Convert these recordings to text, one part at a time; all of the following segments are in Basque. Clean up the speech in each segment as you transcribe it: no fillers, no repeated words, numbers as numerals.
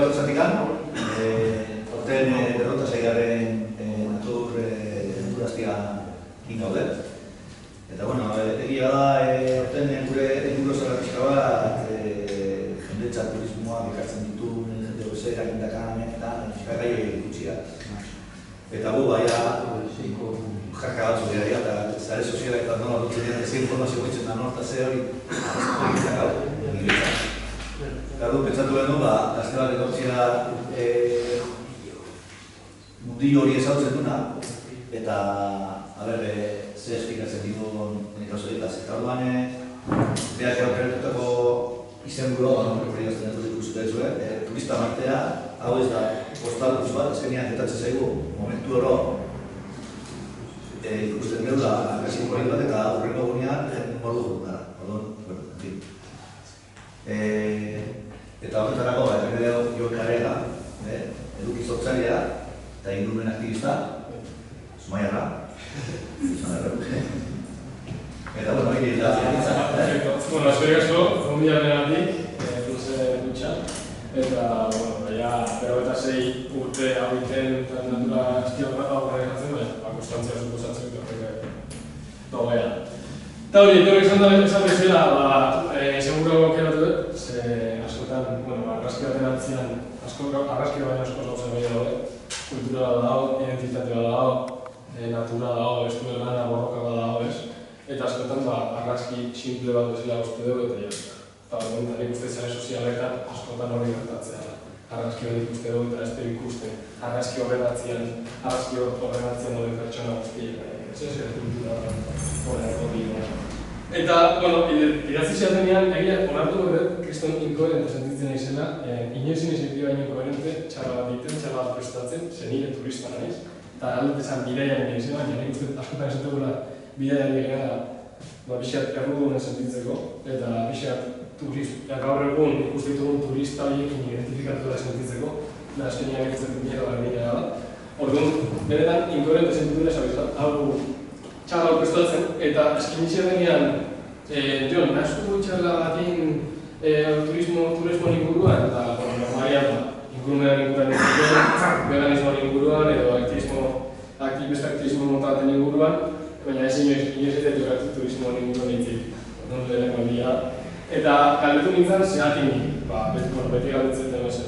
Batortzatik, orten berrota zaigaren natur enduraztia gaude. Eta, bueno, egia da, orten gure helburu zerratizka bat, jendetza turismoa bekartzen ditu, jende gozera, gindakan, eta gai gutxia. Eta gu, jarka batzu dira, eta zare sozialak eta nola dutzen dira, ez informazio goitzen da norta ze hori, egitzak hau, egitzak. Eta du, pentsatu behar du, gazte bat etortzia mundi hori ezautzen duna, eta, ze esplikatzen digun nekazodetaz. Eta orduan, berak aukeratutako izenburua, hori gazten dut ikusten dut, turista martea, hau ez da, postalkuz bat, azkenean getatzen zaigu, momentu oro, ikusten dugu da, agresik hori bat, eta horrengo gunean, modu dut dara. Eta horretarako, eta Jon Karega, eduki sortzailea, eta ingurumen aktivista, Zumaiarra. Eta, bueno, hori da. Bueno, eskerrik asko, familiarenatik, luze dutxa. Eta, bueno, ja, 46 urte habiten natura estiorra aurrera jatzen, konstantzia suposatzen dut horrek togea. Eta hori, etorri esan bezala, seguro aukeratu dut, ze askotan, argazki baten altzian, argazki baina asko gauza behi daude, kultura dago, identitatea dago, natura dago, estudel lana borroka bat dago ez, eta askotan argazki simple bat bezala uste dugu eta jazta. Eta hori, nik uste zare sozialetan askotan hori gertatzea da. Argazki bat ikuste dugu eta ez dugu ikuste. Argazki horrenatzean dode pertsona guztiek. Ez kultura horrenako dira. Eta, bueno, idatzi zeatenean, egia, onartu dut, kriston inkoherente sentitzen izela, inoizin izan baino inkoherente, txarra bat egiten, txarra bat prestatzen, zen nire turista naiz. Eta aldut esan bidaian egin izan, baina nik uste askotan esategula bidaian egin bixat errudunen sentitzeko, eta bixat gaur egun ikuste ditugun turista horiekin identifikatu da sentitzeko, da azkenean egiten mierda berdina da. Orduan, benetan inkoherente sentitzen ez hau txarra prestatzen, eta eskinitxea denean, Jon, nahazko txarra batin turismo inguruan, eta normalian ingurumean inguruan veganismoan inguruan, edo beste aktivismo montaten inguruan, baina ez inoiz ez jokatu turismoan inguruan egin, orduan lehenko dira. Eta galdetu nintzen zehatin, beti galdetzen dena zen,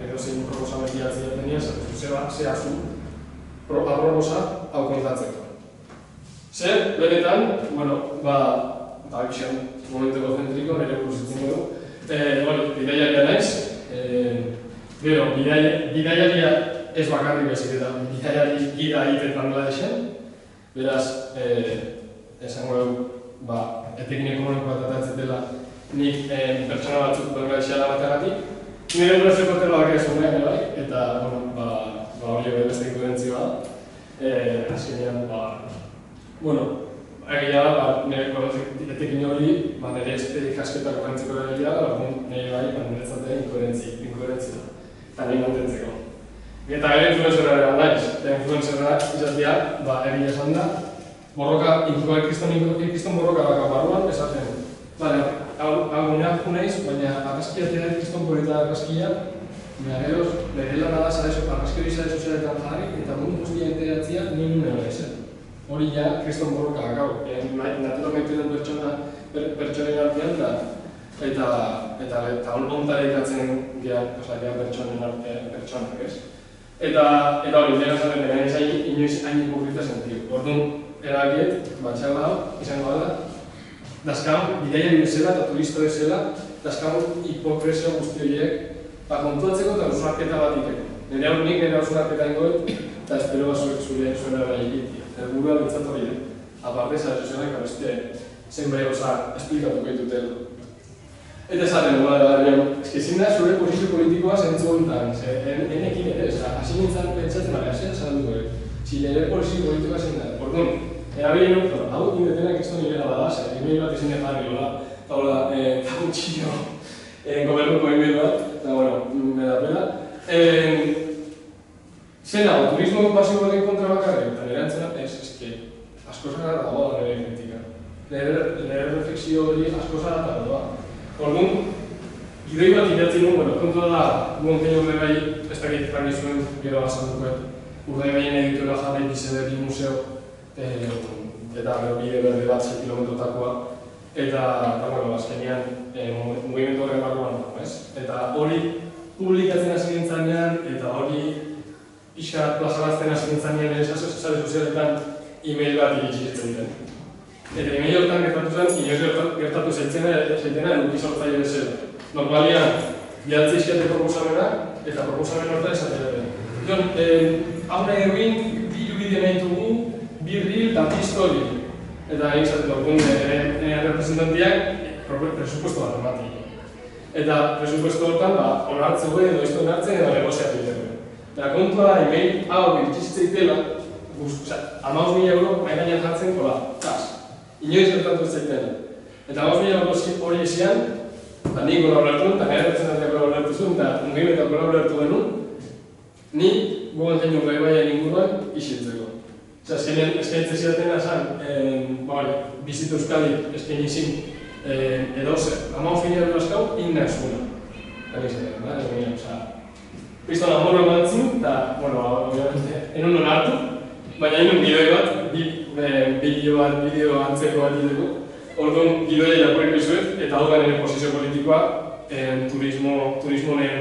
edo zein proposamen diatzea denia, zehazu aproposa hau kontatzeko. Zer, benetan, bixan momenteko zentriko, nire buruz dugu. Bidaiaria naiz, gero, bidaiaria ez bakarri bezik eta bidaiari gida egiten Bangladesen, beraz, esango dugu, etekin ekonomikoa tratatzen dela nik pertsona batzuk Bangladesea labatagatik. Nire gurezeko teloak ez horrean bai, eta hori beste inkoherentzioa da. Azkenean, egia da, nire etekin hori, nire ikasketak okantzeko egia da, nire bai, niretzate inkoherentzia, eta nahi mantentzeko. Eta gero influenzerra naiz, eta influenzerra izatea, egia esan da, borroka, ikiston borroka daka barruan, esaten. Hau guneak juneiz, baina argazkia tira ikiston polita argazkia, gero, bere lana da argazki hori zare sozialetan jarri, eta mundu guztia enteratzea nire nire izan. Hori ja, kriston borroka dakau, natura maitu den pertsonen artean, eta ontare ikatzen gehan pertsonak, ez? Eta hori, nire zaten, nire zain inoiz hain hipokrita sentiu. Orduan, eragiet, batxarra hau, izango da, dazkaun, bidaiari bezala eta turista bezala, dazkaun hipokresia guzti horiek, kontuatzeko eta usurarketa bat ikeko. Nik nire usurarketa ingoet, eta espero bat zure bai egitea. Helburua bintzat hori da. Aparte, zare sozialak beste zenbait gauza esplikatu gaitutela. Eta esaten, ezin da zure posizio politikoa zentzu honetan, enekin ere, hasi nintzen pentsatzen, hasi esan dugu ere. Nire posizio politikoa zein da. Orduan, erabili hau indetenak ez da nire gala da, email bat izan jarri gola, eta hola, gutxillo gobernuko email bat, eta me da pena. Zer dago, turismo pasibo baten kontra bakarrik, eta nire antzena asko zara dagoa nire kritika. Nire reflexio hori asko zara dagoa. Orduan, Gidoi bat idatzi nuen, kontua da, guonkein Urdaibai, ez dakit jarri zuen, gero azaldukoet, Urdaibaien edituela jarri Biziberri museo, eta bide berde bat 6 kilometrotakoa, eta, azkenean, mugimendu horren barruan dago, ez? Eta hori publikatzen hasi nintzanean, eta hori pixka plazarazten hasi nintzanean, sare sozialetan e-mail bat iritsi zitzen. Eta e-mail horretan gertatu zaitzena eduki-sortzaile bezala. Normalian, bihatze izkiate proposamena, eta proposamen horretan esatea. Jon, hau nahi egin, bi irubide nahi dugu, bi reel eta bi histori. Eta egin zaten dugun, representantiak presupuesto bat emati. Eta presupuesto horretan, onartze gure edo izto onartzen edo negoziatu egiten. Eta kontua, e-mail hau iritsitzeitela, 15.000 euro maigainan jartzen kola, inoiz gertatu ez zaitena. Eta 15.000 euro hori ezian, eta nik kolaboratu, eta nire representantiak kolaboratu zuen, eta mugimenduak kolaboratu genuen, ni Guggenheim Urdaibaien inguruan isiltzeko. Eskaintze zidatena esan, Bizita Euskadi eskaini izin edoze, 15.000 euro eskau, innak zuena. Eta nik zaten, Kriston amorro eman zuen, eta, enun onartu, baina enun bidoi bat, bideo antzeko bat ideko. Orduan, gidoia irakurriko izuet, eta hau da nire posizio politikoa turismonen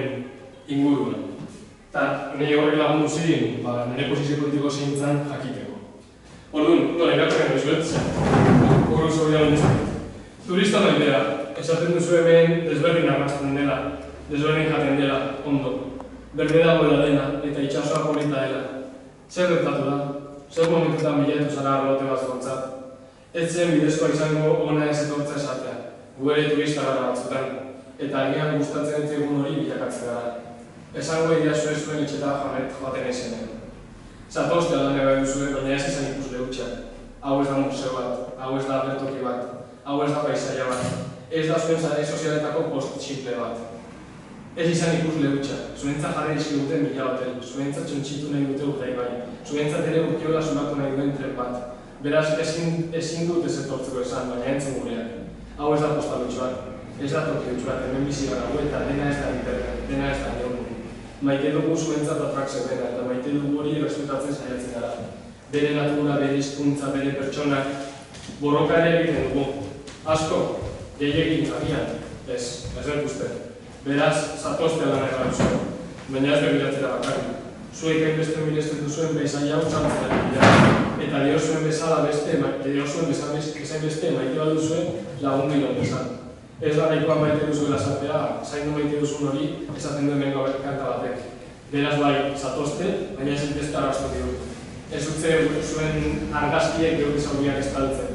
inguruan. Eta nire horrek lagundu ziren, nire posizio politiko zeintzan jakiteko. Orduan, irakurriko izuet, horro zorian dizuet. Turista nahi dela, esaten duzu hemen desberdin arrasten dela, desberdin jaten dela, ondo. Berde dagoela dena, eta itxasoa polita dela. Zer gertatu da? Zer momentetan bilatu zara arlote bat zortzat? Ez zen bidezkoa izango ona ez etortza esatea, gu ere turista gara batzutan, eta egian gustatzen ez egun hori bilakatzen gara. Esango egia zuen etxeta joaten ezenean. Zatoztea da nire duzue, baina ez izan ikusle hutsak. Hau ez da museo bat, hau ez da agertoki bat, hau ez da paisaia bat, ez da zuen sare sozialetako post simple bat. Ez izan ikusle hutsak, zuentzat jarri dizkiguten mila hotel, zuentzat txontxitu nahi dute Urdaibai, zuentzat ere urkiola zulatu nahi duen tren bat. Beraz, ezin dut ez etortzeko esan, baina entzun gureak. Hau ez da postalutxo bat, ez da tokio bat, hemen bizi gara gu eta dena ez da internet, dena ez da neurri. Maite dugu zuentzat atrakzio dena, eta maite dugu hori respetatzen saiatzen gara. Bere natura, bere hizkuntza, bere pertsonak, borroka ere egiten dugu. Asko, gehiagin, agian, ez dut uste. Beraz, zatoztea lan egan zuen, baina ez begiratzera bakarrik. Zuek hainbeste milesten duzuen bezain hau txantzen dira. Eta diozuen bezala beste, bezain beste maite bat duzuen lagundu inon bezan. Ez da nahikoa maite duzuela esatea, zaindu maite duzun hori esaten duen bengo kanta batek. Beraz bai, zatozte, baina ez beste arrastu dio. Ez utze zuen argazkiek geure zauriak estaltzen.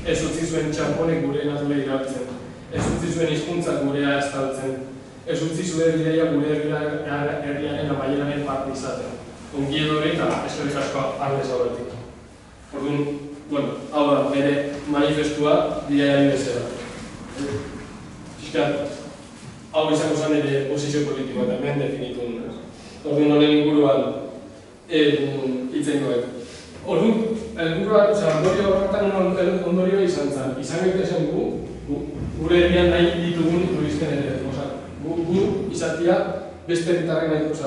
Ez utzi zuen txamponek gure nature irabiltzen. Ez utzi zuen hizkuntzak gurea estaltzen. Ez utzi zuen bideia gure herriaren amaieraren parte izaten. Ongi edore eta eskerrik asko aldez aurretik. Orduan, hau da, bere manifestua bideari bezala. Fiskat, hau izango zen ere posizio politikoa eta hemen definitu nuen. Orduan, honen inguruan hitzen goet. Orduan, ondorio horretan ondorio izan zen. Izan gaitezen gure herrian nahi ditugun turisten ere. Gu izatea beste herritarrek nahi dut.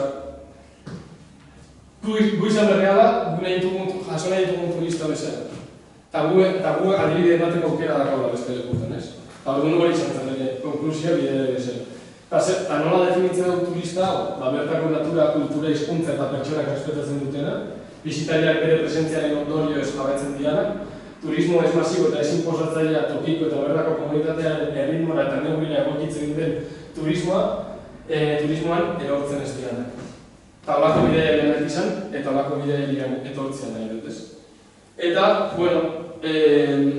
Gu izan berrea da, jaso nahi ditugun turista bezala. Eta gu adibide emateko aukera dakaula beste lekutan, ez? Eta orduan hori izan zen, konklusioa bide bezala. Eta nola definitzen dut turista, bertako natura, kultura, hizkuntza eta pertsonak respetatzen dutena, bisitariak bere presentziaren ondorio ez jabetzen dianak, turismo ez masibo eta ez inposatzailea tokiko eta bertako komunitatearen erritmora eta neurria egokitzen duten turismoan erortzen ez dianak. Eta holako bidea egin izan, eta holako bidea egin etortzen nahi dut ez. Eta,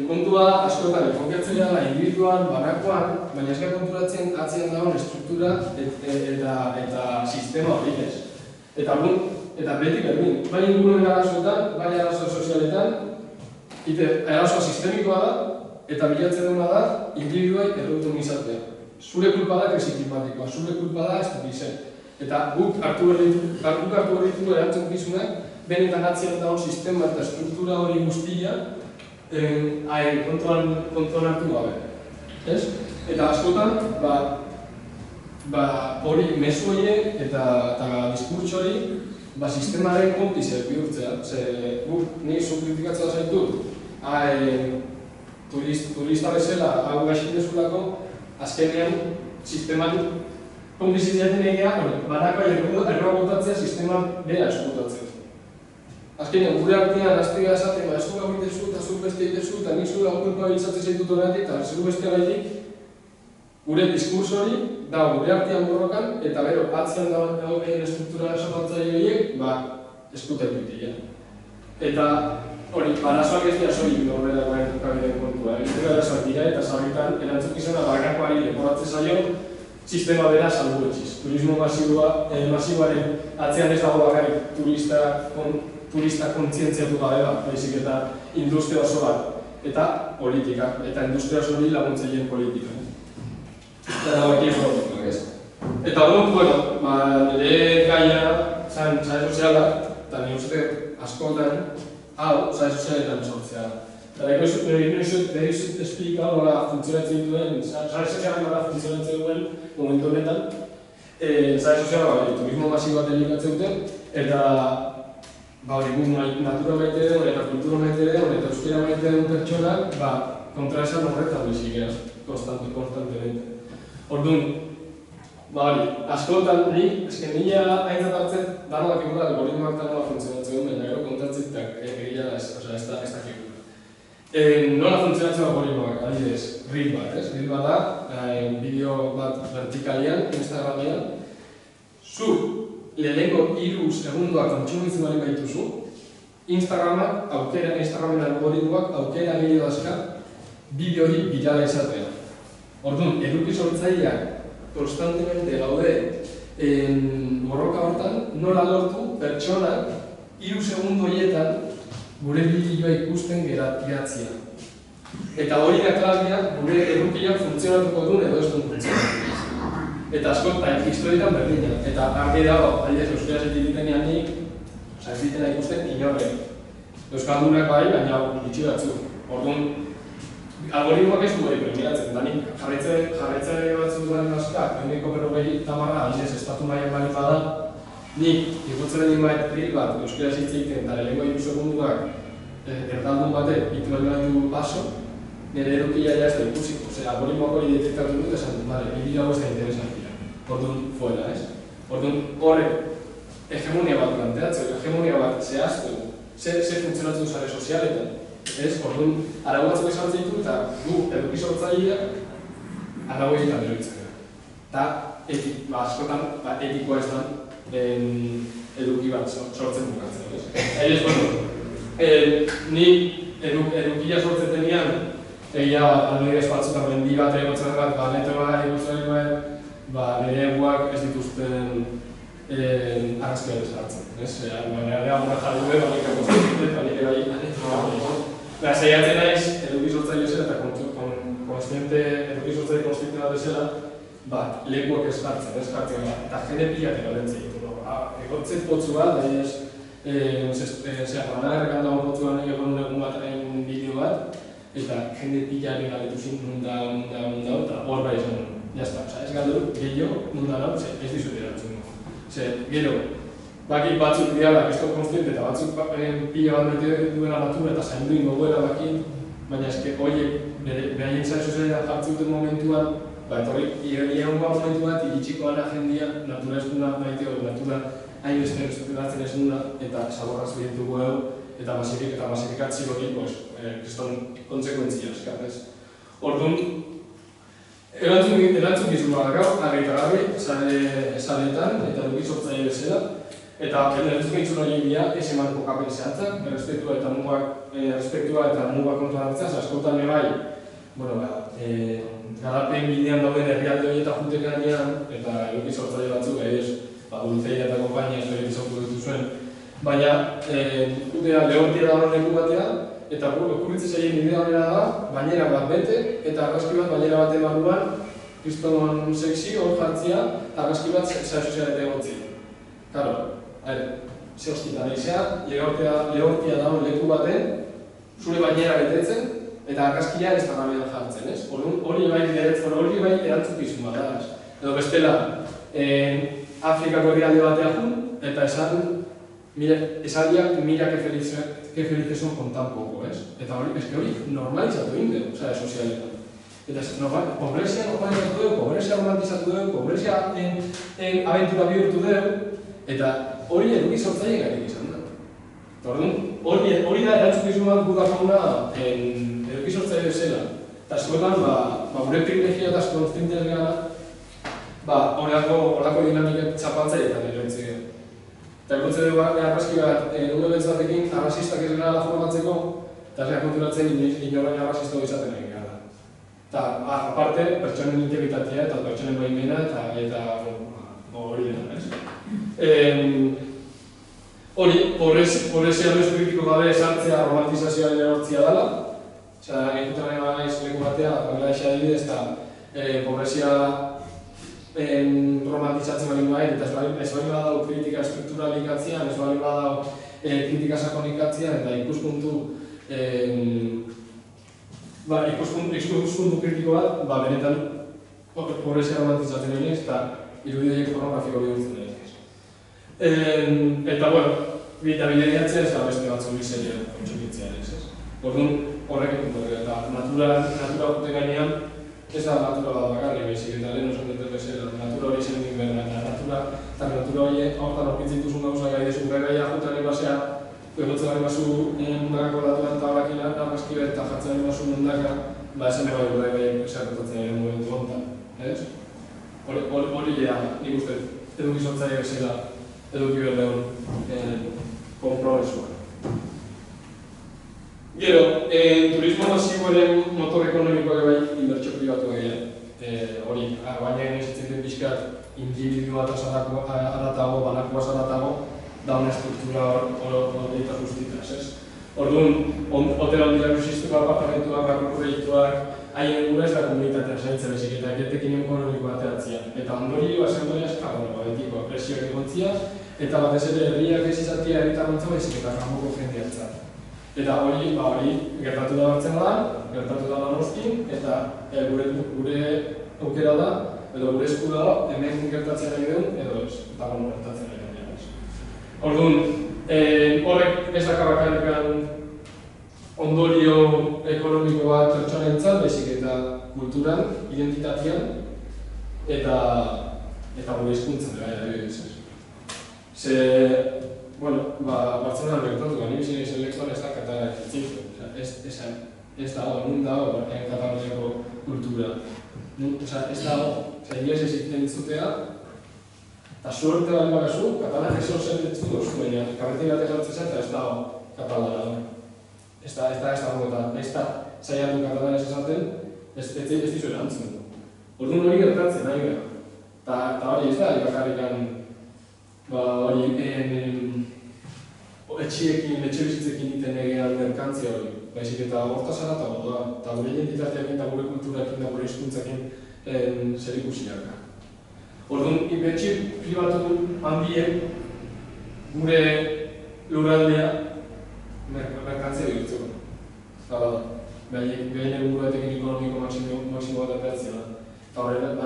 kontua askotan enfokatzea da individuan, banakoan, baina ez konturatzen atzean dagoen estruktura eta sistema hori ez. Eta beti berdin, bai inguruen arazoetan, bai arazo sozialetan, arazoa sistemikoa da, eta bilatzen duna da, individuai errutun izatea. Zure kulpa da krisi klimatikoa, zure kulpa da ez da bizen. Eta guk hartu berritu erantzun gizunak, benetan atzean dagoen sistema eta struktura hori guztia kontuan hartu gabe. Eta askotan, hori mezu horiek eta diskurtso hori sistemaren konplize bihurtzea. Nik subkritikatzea zaitut, turista bezala hau gaixin dezulako, azkenean sisteman konpliziziaten egia, banako erroa botatzea sisteman bera eskutatzea. Azkenean, gure artean aztega esaten, ez du gaur itezu eta zuk beste itezu, eta nik zure aurkulpa biltzatzen zaitut horretik, eta zure beste gaitik, gure diskurso hori, da gure artean borrokan, eta gero, atzean dagoen estruktura esabatzaile horiek, eskutetu ditia. Eta hori, arazoak ez dira soilik horrelakoen kabideen kontua. Arazoak dira eta sarritan erantzukizuna barkakoari leporatzen zaio sistema bera salbuetxiz. Turismo masiboaren atzean ez dago bakarrik turista kontzientziatu gabe bat, baizik eta industria oso bat, eta politika, eta industria oso hori laguntzaileen politika. Eta hori ez horretuak ez. Eta hori, nire gaia zan sare soziala, eta nire uste askotan, hau, sare sozialetan sortzea. Eta nire izut esplika nola funtzionatzen duen, sare sozialen nola funtzionatzen duen momentu honetan, sare soziala turismo masibo bat elikatzen duten, eta natura maite den, eta kultura maite den, eta euskera maite den pertsonak, kontra esan horretan bizikeaz, konstantemente. Orduan, askotan nik, nila aintzat hartzen, daroak ikura algoritmoak eta nola funtzionatzen duen, baina gero kontatzen eta egia da, ez dakik. Nola funtzionatzen algoritmoak, adibidez, reel bat, ez? Reel bat da, bideo bat vertikalian, Instagramian, zu lehenengo 3 segunduak kontsumitzen bali baituzu, Instagramen algoritmoak aukera gehiago dazka bideo hori birala izatea. Orduan, eduki sortzaileak konstantemente gaude borroka hortan, nola lortu pertsonak 3 segundu horietan gure bideoa ikusten geratzea. Eta hori da klabia gure edukiak funtzionatuko duen edo ez duen funtzionatuko. Eta askotan, historietan berdina. Eta argi dago, aldez euskaraz ez dititenean nik, ez ditena ikusten inorrek. Euskaldunak bai, baina bitxi batzuk. Orduan, algoritmoak ez du hori premiatzen, da nik jarraitzaile batzuk duen askak, eguneko 50 aldez estatu mailan bali bada, nik ikutzen egin reel bat euskaraz hitz egiten eta lehenengo 3 segunduak erdaldun batek bitu bali paso, nire edukia ez da ikusiko. Algoritmoak hori detektatu dut esan dut, bideo hau ez da interesantia. Orduan, fuera, ez? Orduan, horrek hegemonia bat planteatzen, hegemonia bat zehaztu, ze funtzionatzen sare sozialetan. Orduan, arau batzuk esan ditu eta gu eduki sortzaileak arau egiten beroitzen. Eta askotan etikoa ez da eduki bat sortzen bukatzen. Ni edukia sortzen denean, egia aldegez batzutan mendi bat egotzen bat, neto bat ikusten bat, nire eguak ez dituzten argazki bat esartzen. Nire aguna jarri duen, baina konstantzit, nire bai, saiatzen naiz eduki sortzaile zela eta konstiente eduki sortzaile konstiente bat bezala, lekuak eskartzen, eta jende pilatik alentzen ditu. Egotzen potzu bat, baina errekan dago potzu bat egon egun bat egin bideo bat, eta jende pilaren galetu zin nunda, eta hor bai esan, jazta, ez galdu, gehiago, nunda nau, ez dizut erantzun. Gero, bakit batzuk dialak ez dut konstiente eta batzuk pila bat bete duela natura eta zainduin gogoela bakit, baina eske horiek behaien sare sozialetan jartzen duten momentuan, etorri iraun bat momentu bat iritsikoan agendia natura ez duna maiteo, natura hain beste respetatzen ez duna eta zaborraz behintuko edo eta masifikatzi hori kriston konsekuentzia eskatez. Orduan, erantzun gizuma gau, argi saretan eta eduki sortzaile bezala, eta erantzun gizuna egia ez eman kokapen zehatzak, errespektua eta mugak kontuan hartzaz, askotan ebai, garapen bidean dauden herrialde horietan juntek gainean, eta eduki sortzaile batzuk, Dulceia eta kompainia ez hori izauko dituzuen, baina lehortia da horren leku batean, eta okurritzen zaien idea horrela da, bainera bat bete, eta argazki bat bainera bat emaruan, kriston sexy hor jartzia, argazki bat sare sozialetan egotzi. Karo, ze hostitan eizea, lehortia da horren leku baten, zure bainera betetzen, eta argazkia Instagramean jartzen, ez? Hori bai erantzukizun bat da, Edo bestela, Afrikako herrialde batea jun, eta esaldiak mira que felices son con tan poco, ez? Eta hori, hori normalizatu egin dugu, sozialetan. Eta pobrezia normalizatu dugu, pobrezia romantizatu dugu, pobrezia abentura bihurtu dugu, eta hori eduki sortzaile gatik izan da. Hori da erantzukizun bat gudakaguna eduki sortzaile bezala. Eta eskolan, gure privilegio eta konstientez gara, horako dinamikak txapaltzailetan eroitzi gara. Eta egontze dugu argazki bat, nire betzatekin arrazistak ez gara formatzeko, eta ez konturatzen inorain arrazista izaten egin gara. Eta, aparte, pertsonen integritatea eta pertsonen baimena eta hori dena, ez? Hori, pobrezia mezu kritiko gabe sartzea romantizazioaren erortzia dela. Osea, egiten naiz leku batea, Bangladesh adibidez, eta pobrezia romantizatzen bali bai, eta ez bali badau kritika estrukturalik atzian, ez bali badau kritika sakonik atzian, eta ikuspuntu kritiko bat, benetan pobrezia romantizatzen egin ez, eta irudideik pornografiko bihurtzen egin ez. Eta, bilabilatzen ez da beste batzu bizeria kontsumitzean ez. Orduan, horrek eta natura jute gainean, ez da natura bat bakarri, baizik eta lehen osan dut bezala, natura hori zen nik berna, eta natura hori hortan orkitzen duzun gauza gai dezu, gaia jutaren basea, egotzen gari basu mundakako datuan eta horrekin argazki bat eta jartzen gari basu mundaka, esan bai gure gai eserretatzen ere momentu hontan, ez? Hori lea, nik uste, eduki sortzaile bezala, eduki berdeun konpromisoa. Gero, turismo masiboaren motor ekonomikoak bai inbertsio pribatu egin. Hori, baina egizitzen den pixkat individua eta aratago, banakoa aratago, da una struktura hori eta justitaz, ez? Orduan, hotela ondila sistema, apartamentuak, proiektuak, haien gure ez da komunitatea zaintzen bezik eta egetekin ekonomiko bateatzia. Eta ondorioa betiko presioak egontzia, eta batez ere herriak ez izatea herritarrontza bezik eta kanpoko jendeatzat. Eta hori gertatu da hartzen da, gertatu da Donostin, eta gure aukera da, edo gure esku da, hemen gertatzen ari duen, edo ez, eta gono gertatzen ari duen. Orduan, horrek ez dakabakarrikan ondorio ekonomiko bat pertsonentzat, baizik eta kulturan, identitatean, eta gure hizkuntzan dira ez. Bartzelonan gertatu da, nire izan lektuan ez da katalanak zitzen. Ez dago, nun dago Kataluniako kultura. Ez dago, inglés ez entzutea, eta suerte bali bagazu, katalanak ez horzen entzutu dozu, baina kabetik bat ezartzen eta ez dago katalana. Ez da zaiatu katalanez esaten, ez dizu erantzun. Orduan hori gertatzen nahi gara. Eta hori ez da, bakarrikan etxe bizitzekin iten egean merkantzia hori. Baizik eta hortaz aratago da, eta gure identitateakin eta gure kulturakin eta gure hizkuntzakin zer ikusiak. Orduan, inbertsio pribatu handien gure lurraldea merkantzia bihurtzeko. Behin egun etekin ekonomiko maksimo bat ateatzea da. Eta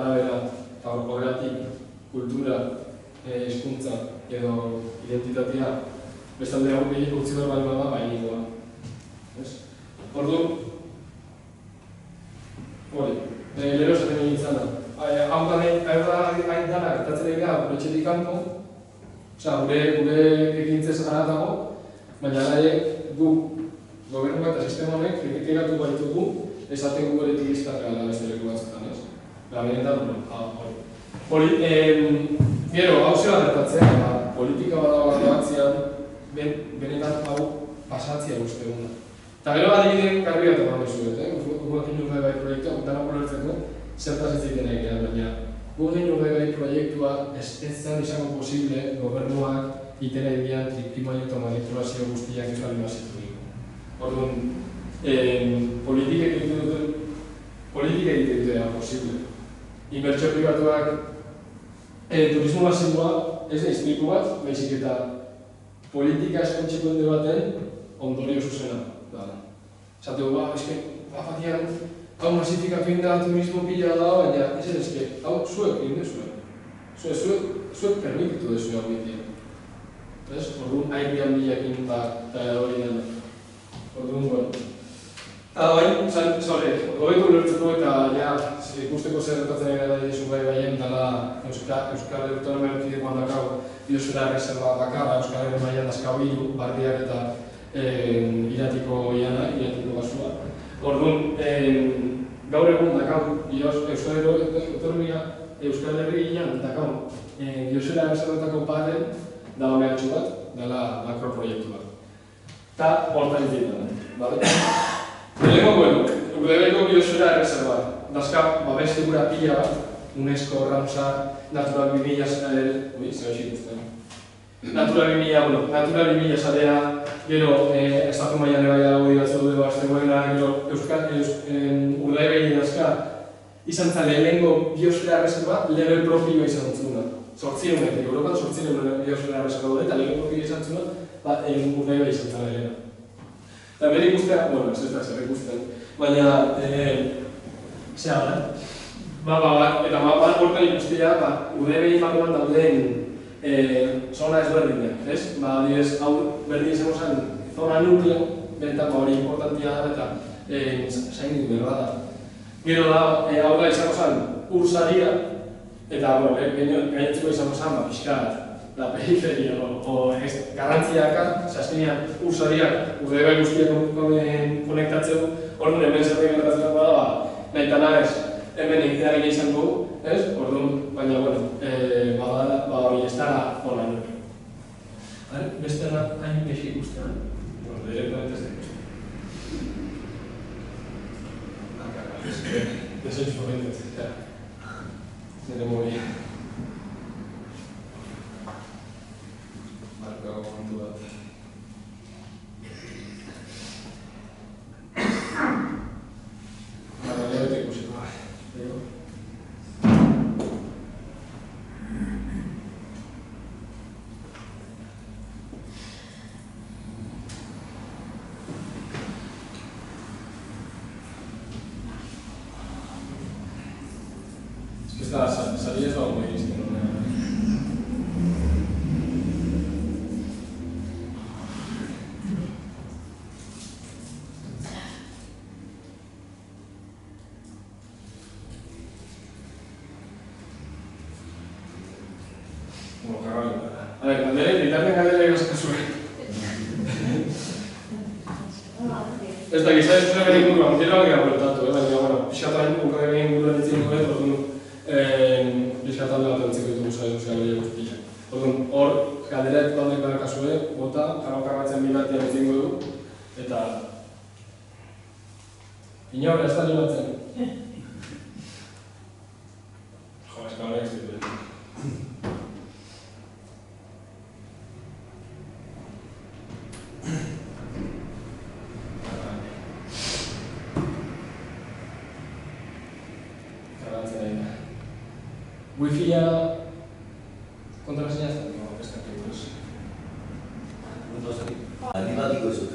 arabera, eta horregatik kultura, hizkuntza edo identitatea bestalde hau gehiak utzi behar bali bada bainikoa. Orduan, lero esaten egin izan da. Hau da hain dara gertatzen egia gure etxetik kanpo, gure egintzez aratago, baina gu gobernu eta sistema honek kritikatu baitugu esaten gu beretik iztak gara beste leku batzutan, ez? Benetan, hori. Gero, hau zela gertatzea, politika badago batzean, benetan hau pasatzea uste eguna. Eta gero adibideen garbi bat eman bezuet, Guggenheim Urdaibai proiektua, dara polertzeko, zertaz ez egiten egitea, baina Guggenheim Urdaibai proiektua ez zen izango posible gobernuak itera egian trikimaio eta manipulazio guztiak ez bali mazitu dugu. Orduan, politika egiten dutela posible. Inbertsio pribatuak turismo masiboa ez da iztriku bat, baizik eta politika eskontzeko baten ondorio zuzena. Zateu, batian hau masifikatu inda turismo pila da, baina ezen eske, hau zuek egin duzuen. Zuek permititu duzuen hau egitea. Orduan, Airbnb-ekin eta hori dena. Orduan, bueno. Eta bain, hobetu ulertzeko eta ikusteko zer gertatzen egin gara dizu baien dela Euskal Autonomia Erkidegoan dakau biosfera erreserba bakarra, Euskal Herri mailan dazkau hiru, Bardiak eta Iratiko Iana, Iratiko Basua. Orduan, gaur egun dakau Euskal Herrian dakau biosfera erreserbatako baten dala mehatxu bat, dala makroproiektu bat. Eta hortan izan dara. Lehenengo biosfera erreserba. Dazka, beste gura pila bat, UNESCO, Ramsar, Natura 2000 Natura 2000 sarea, gero, estatu mailan ere bai dago diratzen dute baztegoena, gero, Urdaibai dazka, izan zen lehenengo biosfera erreserba, level propioa izan zuna. 800 Europan 800 biosfera erreserba dute, eta level propioa izan zuna, Urdaibai izan zen lehena. Eta bere ikustea, bueno, ez da zer ikusten, baina, zea da, eta hortan ikustea, Urdaibai barruan dauden zona ezberdinak, ez? Adibidez, hau berdin izango zen zona nukleo, benetako hori importantia da eta zain dut berda da. Gero da, hau da izango zen ursaria, eta gainetzeko izango zen pixkat, la periferia, o garrantziaka, azkenean ursariak Urdaibai guztiak konektatzeu, orduan hemen zerbait gertatzen da, nahi eta nahez, hemen egitearen izango, ez? Orduan, baina, bueno, hori ez dara hona nuke. Beste hain bexi ikustean? Bueno, directamente ez da ikustean. Deseintzu horrendet, nire mobi. Markago kontu bat. Bete ikusiko. Ez da, sari ez dago egizten. Ez da, gizai ez zuen inguruan, gero gara bueltatu, baina, pixkatan Urdaibai inguruan ditzen dut, orduan, pixkatan bat entziko ditugu sozial hori guztiak. Orduan, hor, galdera bandek bada kasue, bota, karratzen bilatean ditzen du, eta inor, ez da libatzen. Jo, ez gara ez ditu. Wi-Fi-a kontraseña zen, no, ez dakit duz. Animatiko ez dut.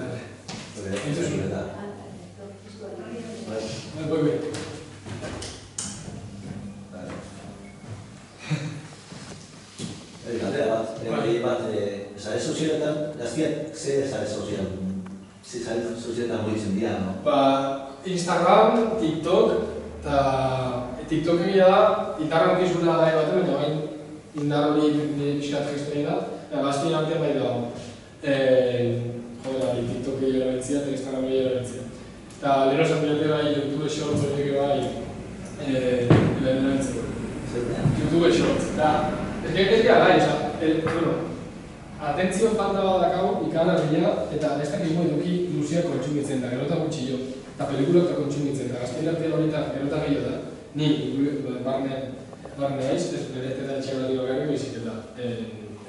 Sare sozialetan, gaztiak ze sare sozialetan moritzen dira, no? Instagram, TikTok, eta TikTok egia da, gitarra okizula gai bat, baina bain indar hori pixkat gestoen da, gaztien artean bai dago. TikTok egia erabiltzea eta Instagram egia erabiltzea. Eta leheno esan dira bai YouTube Shorts horiek bai erabiltzeko. YouTube Shorts, eta ez gira gai, atentzio falta bat dakago ikana bila eta ez dakik eduki luziak kontsumitzen da, gero eta gutxi jo. Eta pelikulak da kontsumitzen da, gaztien artean horietan gero eta gehiago da. Ni, barne haiz, ez beretetan txebrati bakarrik bizik eta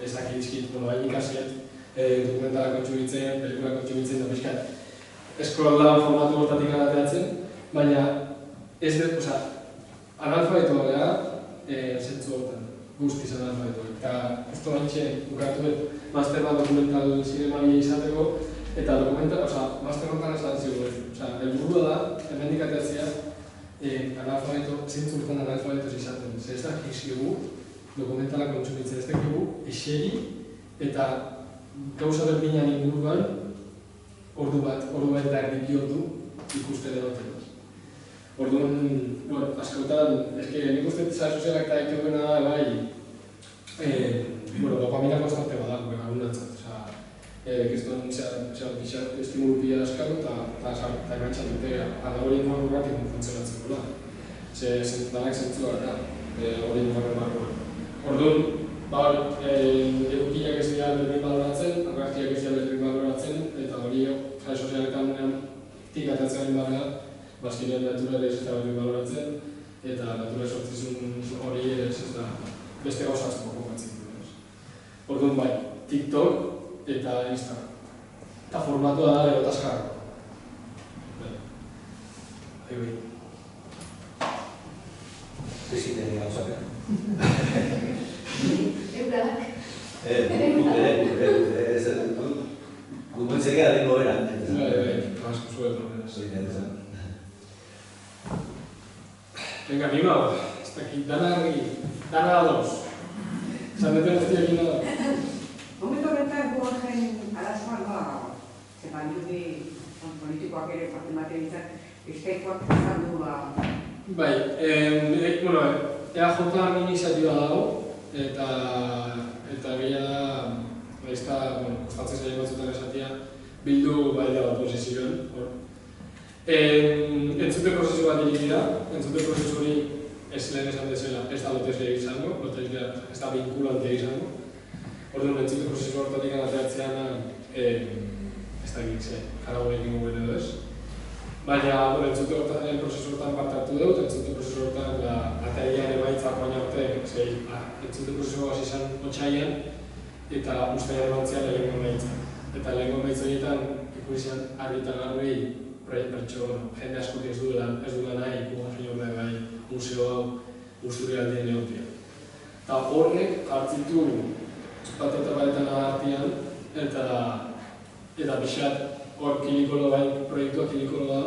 ez dakit izkit, bain ikasiet dokumentala kontsumitzen, pelikula kontsumitzen da pixkat. Eskollan formatu hortatik anateatzen, baina ez dut, analfabetua gara, zentzu hortan, guztiz analfabetua. Eta ez du bantxe bukatu bet, master bat dokumental zinemabia izateko, eta dokumental, master hortan esan zigu, helburua da, hemendik ateatzea, zintzu urtean analfabetos izaten. Zer ez dakigu, dokumentala kontsumitzen ez dakigu, eseri eta gauza berdinan inguruan ordu bat eta erdi ordu ikusten edoten. Orduan, askotan, nik uste sare sozialak eta ditu duena bai, dopamina konstante bada, lagunantzat. Kriston estimulu pila askatu eta engantzat dute algoritmoak urratik funtzionatzen dula. Danak zentzua da, algoritmoak markoan. Orduan, edukiak ez dira berdin baloratzen, argazkiak ez dira berdin baloratzen, eta hori sare sozialetan tikatatzen bagara, bazkinean natura ere ez da berdin baloratzen, eta natura sortzizun hori ere ez da beste gauzatzeko kokatzen dut. Orduan bai, TikTok eta Instagram. Eta formatua da gero taskarra. Ziziten gauzak. Eurak. Gumentzegia dengo beran. Asko zuet. Venga, animado. Ez dakit, dana adoz. Zandeten guztiak inada. Momentu horretan guazen arazoan zepan judi politikoak ere parte materializak estaikoak izan du Bai, EAJ iniziatiba dago eta gila da, kostatzen zaila batzutan esatia, bildu bai da oposizioan. Entzute prozesu bat dira, entzute prozesu hori ez lehen esan dezela, ez da lotezia izango, ez da vinculantea izango. Orduan, entzute prozesu hortatik anateatzean ez da egitze, jara horrekin guen edo ez. Baina, entzute prozesu hortan parte hartu dut, entzute prozesu hortan atarian emaitzak baina arte, entzute prozesu hasi izan otxaian, eta ustaian bantzean lehenko emaitzak. Eta lehenko emaitzoietan, ikusian argi eta garbi, jende askoti ez duela nahi, ikugazen hori bai, museo hau, Busturialdien egotia. Eta horrek hartzitu bat eta batetan agartian, eta pixat hor kilikolo bai, proiektua kilikolo da.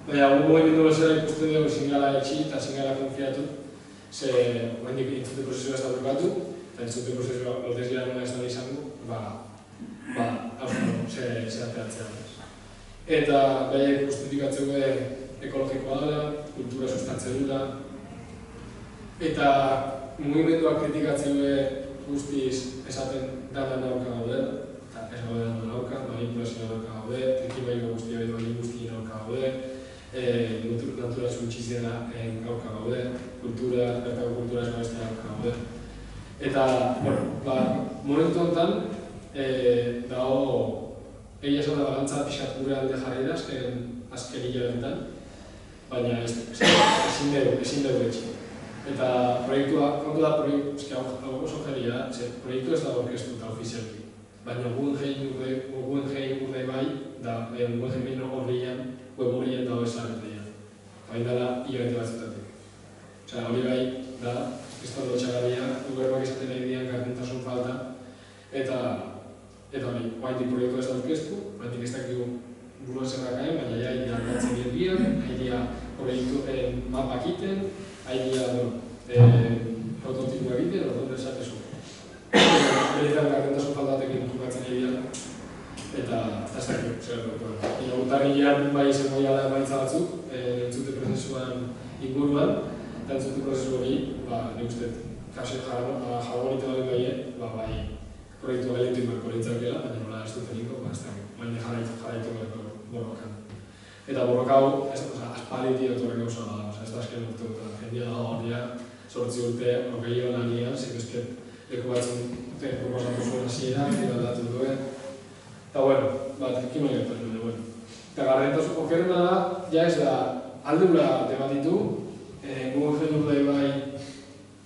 Baina, mugimendu bezala ikusten dugu zingala etxi eta zingala konfiatu, ze oendik entzute prozesua ez da bukatu, eta entzute prozesua lotezia nola ez da izango, ze ateratzea. Eta behiek justifikatzeko ekologikoa dela, kultura sustatzen dela, eta mugimenduak kritikatzeko guztiz esaten dana nauka gaudela, eta ez gaudela nauka, manipulazioa nauka gaude, trikimailu guztia edo egin guztien nauka gaude, natura zuntxizena nauka gaude, bertako kultura esbaztea nauka gaude. Eta, momentu honetan, dago egia esan da balantza pixat gure alde jarri da, azken hilabetetan, baina ezin dugu etxi. Eta proiektua, kontu da oso jeria, proiektu ez da orkestuta ofizialki. Baina Guggenheim urdei bai, da Guggenheim horrian, web-horrien dago esarretean. Baina dela hilabete batzutatik. Osea, hori bai, da, kristal dutxagarria, gobernuak izaten nahi dian gardentasun falta, eta hori, oaitik proiektu ez da orkestu, oaitik ez dakigu buruan zerrakaen, baina ja, idea aldatzen dien bian, idea proiektu mapak iten, idea prototipo egiten, orduan desakezu. Beretan gardentasun faltatekin jukatzen idea, eta ez dakigu, zer dut. Gutarrilean bai izango da emaitza batzuk, entzute prozesuan inguruan, eta entzute prozesu hori, nik uste, jagonite baden gaie, bai, proiektu gaitu inbarko lintzakela, baina nola ez dut eginko, baina jarraitu borrokan. Eta borroka hau, aspaliti doktorek gauza da, ez da azken urte dut, jendia da horria, sortzi urte, orgeio lanian, zikuzket leku batzen proposatu zuen hasieran, aldatu duen. Eta bueno, trikima gertatzen dut, bueno. Eta gardentasun okerena da, ja ez da, aldura debatitu, Guggenheim urdei bai,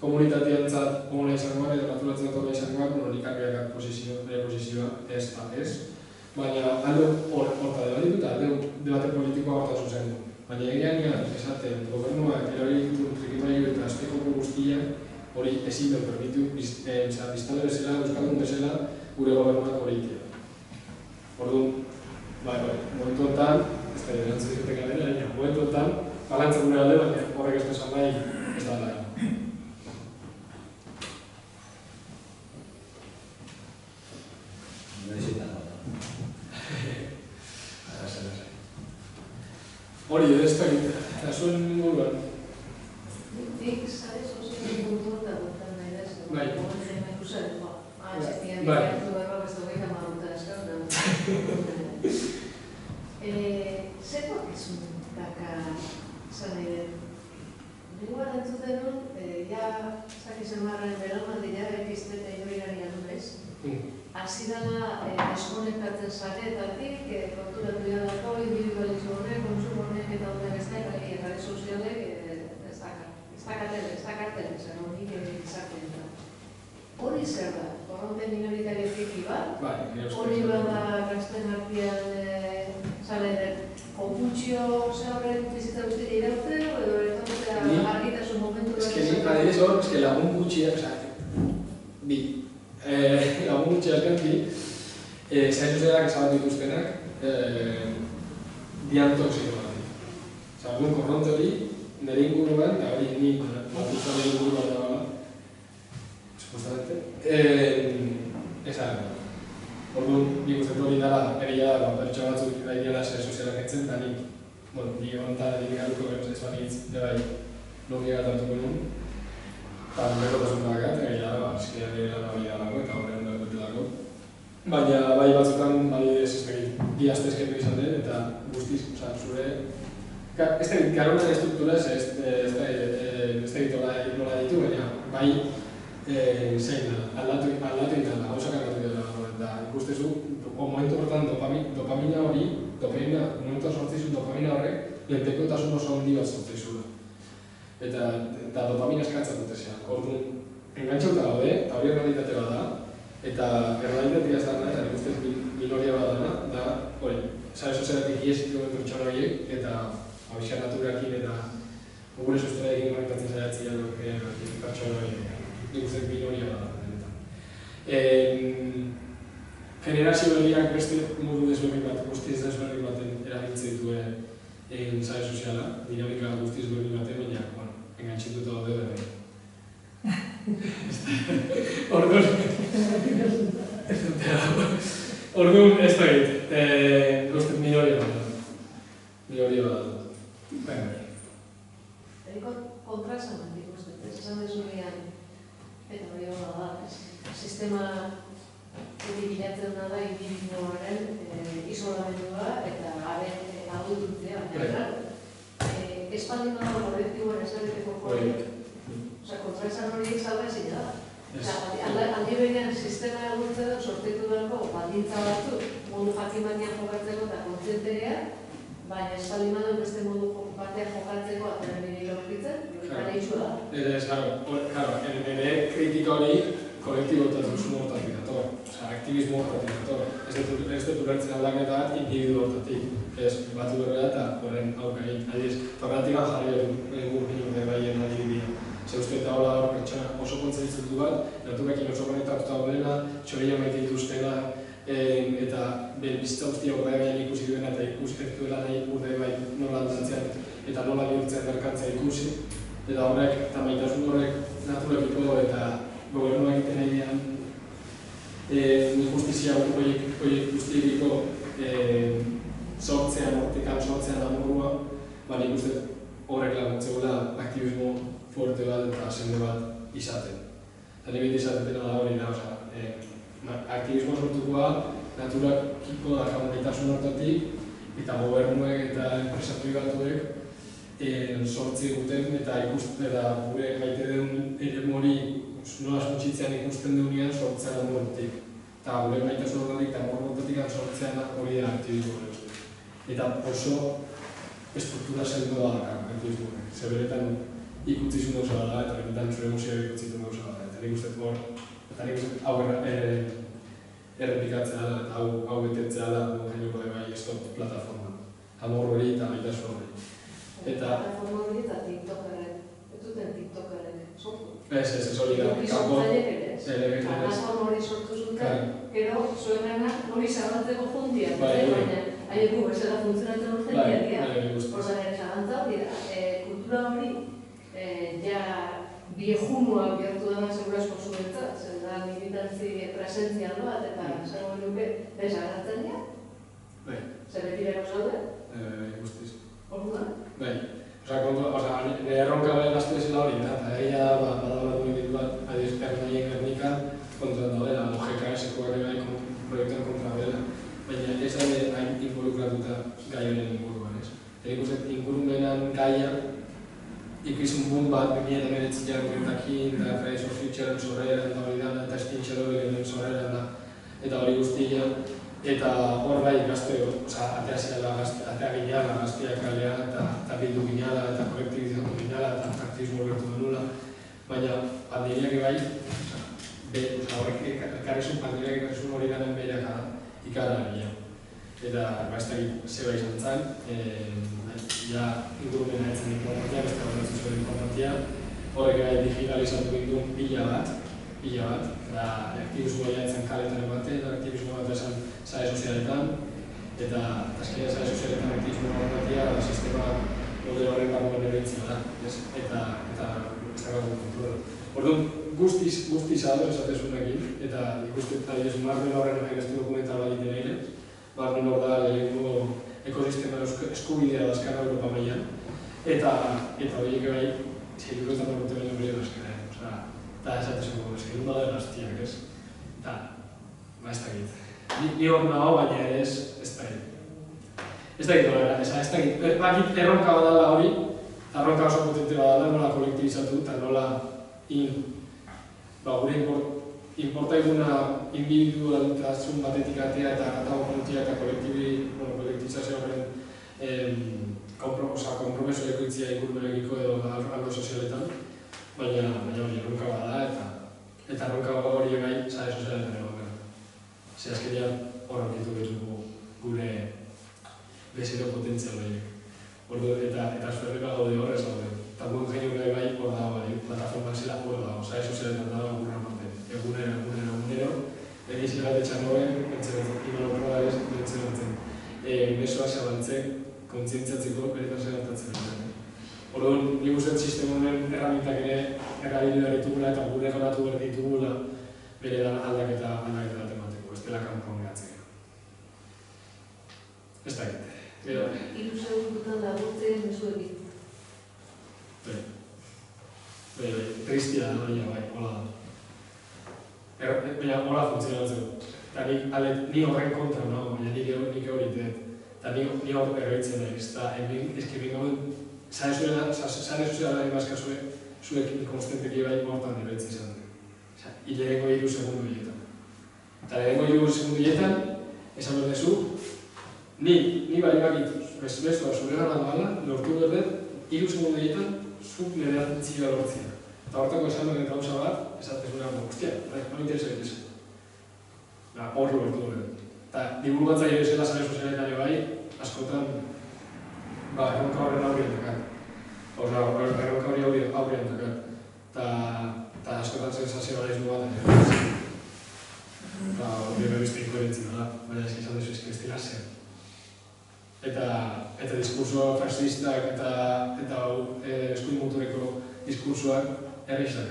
komunitateantzat ona izangoan eta naturatzen ona izangoan, nik argiak posizioa ez da ez. Baina alde horta debatitu eta alde debate politikoa horta zuzendu. Baina egian esaten, gobernuak erabilitu trikimailu eta azpekoko guztiak hori ezin behar permitu, biztale bezala, euskaldun bezala, gure gobernuak hori itea. Orduan, momentu honetan, ez da erantzun dute galera, momentu honetan, garrantzak gure alde, baina horrek ez esan nahi ez da nahi. Hori, ez da egiten, eta zuen inguruan. Nik, sare sozialen kultura da dutan nahi da, Bai. Gogoetzen nahi usan, txestian Bai. dikartu behar beste hogeita marruta eskaz, zekoak izun daka zan nahi den. Nengoan entzuten dut, ja, zakizen marren belaunaldi ja, ekizte eta inoirari anunez. Hasi dela deskonektatzen zareetatik, konturatu jadako, individualizmo horrek, konsumo horrek eta horrek ez da, eta sozialek ez dakaten, zen hori izaten da. Hori zer da, korronten minoritario txiki bat, hori bada gazten artean konputxio horren bizitza guztia iraute, edo argitasun momentu Ez que lagun gutxia, lagun gutxia eskanti, zain zuzenak esabat dituztenak, dian toksiko bat. Orduan korronte hori, nire inguruan, eta hori nik batutza nire inguruan da bala, supostamente, esan. Orduan, nik uste hori dara, egia da, pertsona batzuk daideala zer sozialak etzen, eta nik, nik egontan edik garuko ez banitz, ebai, logia gatatuko nuen, eta berrotasun bakat, egia da, eskia dira nabila dago, eta horren da dute dago. Baina, bai batzutan, ez egin, bi astezketu izan den, eta guztiz, zure, ez da garonan estrukturaz, ez da nola ditu, baina, bai, zein da, aldatu egiten da, hausak aldatu egiten da, eta ikustezu, momentu horretan dopamina hori, momentu sortzizun dopamina horrek, lehentekotasun oso handi bat sortzizula. Eta dopamina eskatzen dute zean. Orduan, engantzauta gaude, eta hori errealitate bat da, eta errealitatea ez dana, eta nik ustez minoria bat dana, da, hori, sare sozialetik iesitu duen pertsona horiek, eta abixar naturakin eta gure sustraekin konektatzen zaiatzea pertsona horiek. Nik ustez minoria bat da. Generazio berriak beste modu desberdin bat, guztiz desberdin baten erabiltzen dituen sare soziala, dinamika guztiz desberdin baten, baina, engantzituta daude berri. Orduan, ez da egit, guztiz minoria bat da. Minoria bat da. Eriko kontraesan bat ikusten, esan dezunean, eta hori hori da, sistema hori bilatzen da individuaren isolamendua eta haren adultutzea, baina espaldin bada kolektiboan esareteko horiek. Kontraesan horiek salba ezin da. Aldi berean sistema eguntzen sortetu dago baldintza batzuk modu jakimanian jokatzeko eta kontzienteria, baina espaldin bada beste modu batean jokatzeko atera nire lorkitzen, gara itxu da. Ez, karo, nire kritika hori kolektibotasun hortatik dator, aktivismo hortatik dator. Ez dut ulertzen aldaketa bat individu hortatik. Ez batu berrela eta horren aukain. Adiz, horretik jarri gurpinu baien adibidea. Ze uste eta hola hor pertsona oso kontzentzitu bat, naturakin oso konektatuta daudela, txoreia maite dituztela, eta bizitza guztia urdaibain ikusi duena eta ikusi duela nahi urdaibain nola aldantzean eta nola bihurtzen merkantzea ikusi. Eta horrek, eta maitasun horrek naturakiko eta gobernuak egiten nahian justizia horiek guztiekiko sortzean, hortikan sortzean amorrua, nik uste horrek laguntzegoela aktivismo fuerte bat eta sende bat izaten. Eta nire izatetena da hori da, aktivismo sortukoa naturakiko dakamitasun hortatik eta gobernuek eta enpresa pribatuek sortzi guten eta gure maite den ere hori nola suntzitzean ikusten duenean sortzean amorretik. Eta gure maitasun hortatik eta amorretik sortzean hori da aktivismo hori. Eta oso estruktura sendo da aktivismo hori. Zeberetan ikutzizun gauza da, eta benetan zure museoa ikutzizun gauza da. Eta nik uste hor, hau errepikatzea da, eta hau betetzea da, genuko de bai stop plataforma. Amor hori eta maitasun hori. Plataforma hori eta TikTokaren, ez duten TikTokaren sortu. Ez hori da. Gizontzaiek ere ez. Plataforma hori sortu zuten, gero zuenana hori zabaltzeko fundiak, baina haieku bezala funtzionatzen urten Bai, dira. bai, guztiz. Orduan ere zalantza hori da. Kultura hori ja viejunua bihurtu dena segurazko zuentzat, zer da militantzi presentzial bat eta zer hori nuke desagertzen dira. Bai. Zer beti bero zaude? Guztiz. Orduan? Bai. Nire erronka bai gaztu ezela hori da, eta egia badala dugu bat, adiz, Ernaien Gernika kontra daudela, GKS-koak ere proiektuen kontra dela, baina ez da hain involukratuta gai honen inguruan, ez? Eta ikusten ingurumenan gaia, ikusten bun bat, 2019an gertakin, eta Fridays for Future sorreran, eta hori dana, eta Espintxeroen sorreran da, eta hori guztia, eta hor bai gazte, atea ginala, gazteak kalea, eta bildu ginala, eta kolektibizatu ginala, eta aktivismo gertu denula, baina pandemiak bai, horrek pandemiak ekarrizun hori ganen behiak ikara egia. Eta ez zeba izan zen, ja ingurumena etzen importantia, beste horretzen zuen importantia, horrek bai digitalizatu ginduen pila bat, eta aktivismoa etzen kaletan ematen, aktivismoa bat esan sare sozialetan, eta azkenean sare sozialetan aktivismoa ematea, sistema modelo horren barruan ereitzea da, eta ez da gaur kontrola. Orduan, guztiz ados esatezunekin, eta ikusten adibidez Marnen horren egazte dokumental bat egiten egin, Marnen hor da lehenengo ekosistema eskubidea dazkara Europa mailan, eta horiek bai, seguro ez da porrote baino bere dazkara, eta esatezuko, egun badera gaztiak, ez? Eta, ez dakit. Ni hor nago, baina ere ez dakit. Ez dakit horrela, ez dakit. Bakit erronka badala hori, eta erronka oso potente badala, nola kolektibizatu, eta nola gure importaiguna individualtasun batetik atea eta gatago kontia eta kolektibizazio horren kompromeso ekoitzia ingurumenekiko edo algo sozialetan, baina hori erronka bada eta erronka hori gai sare sozialetan egon gara. Zer azkenean horrak ditugu gure bezero potentzial horiek. Eta esferreka gaude horrez gaude. Eta guen genio gai hor dago, plataforma zela hor dago, sare sozialetan dago gurra parte. Egunero, egiz irratetxan horren, imanoprodabez, bentzeratzen. Mesoa zabaltzen, kontzientziatzeko beretan zeratatzen. Orduan, nik uste sistema honen erramintak ere errabili behar ditugula eta gure joratu behar ditugula bere aldaketa bat emateko, ez dela kanpoan gehatzea. Ez da egite. Hiru segundutan laburtzen mezu egin. Tristia da, bai, hola da. Baina hola funtzionatzen. Eta ni horren kontra nago, baina nik hori dut. Eta ni hor erreitzen da, eta ezkibik gauden sare sozialaren bazka zuek inkonstenteki bai hortan erreitzen izan dut. Lehenengo 3 segundu hiletan. Eta lehenengo 3 segundu hiletan, esan behar dezu, ni bali bakituz, bezua zure gana doala, lortu berdet, 3 segundu hiletan, zuk nire zila lortzea. Eta hortako esan behar gauza bat, esatez gure guztia, no interesa egitez. Hor lortu berdet. Eta diburu batzaile bezala sare sozialetan bai, askotan erronka horren aurrean dakat. Erronka hori aurrean dakat. Eta askotan sensazionalismo bat hori beste inkoherentzia da, baina izan dezu ez dira zer. Eta diskurso fascistak eta eskuin motoreko diskursoak erreixak,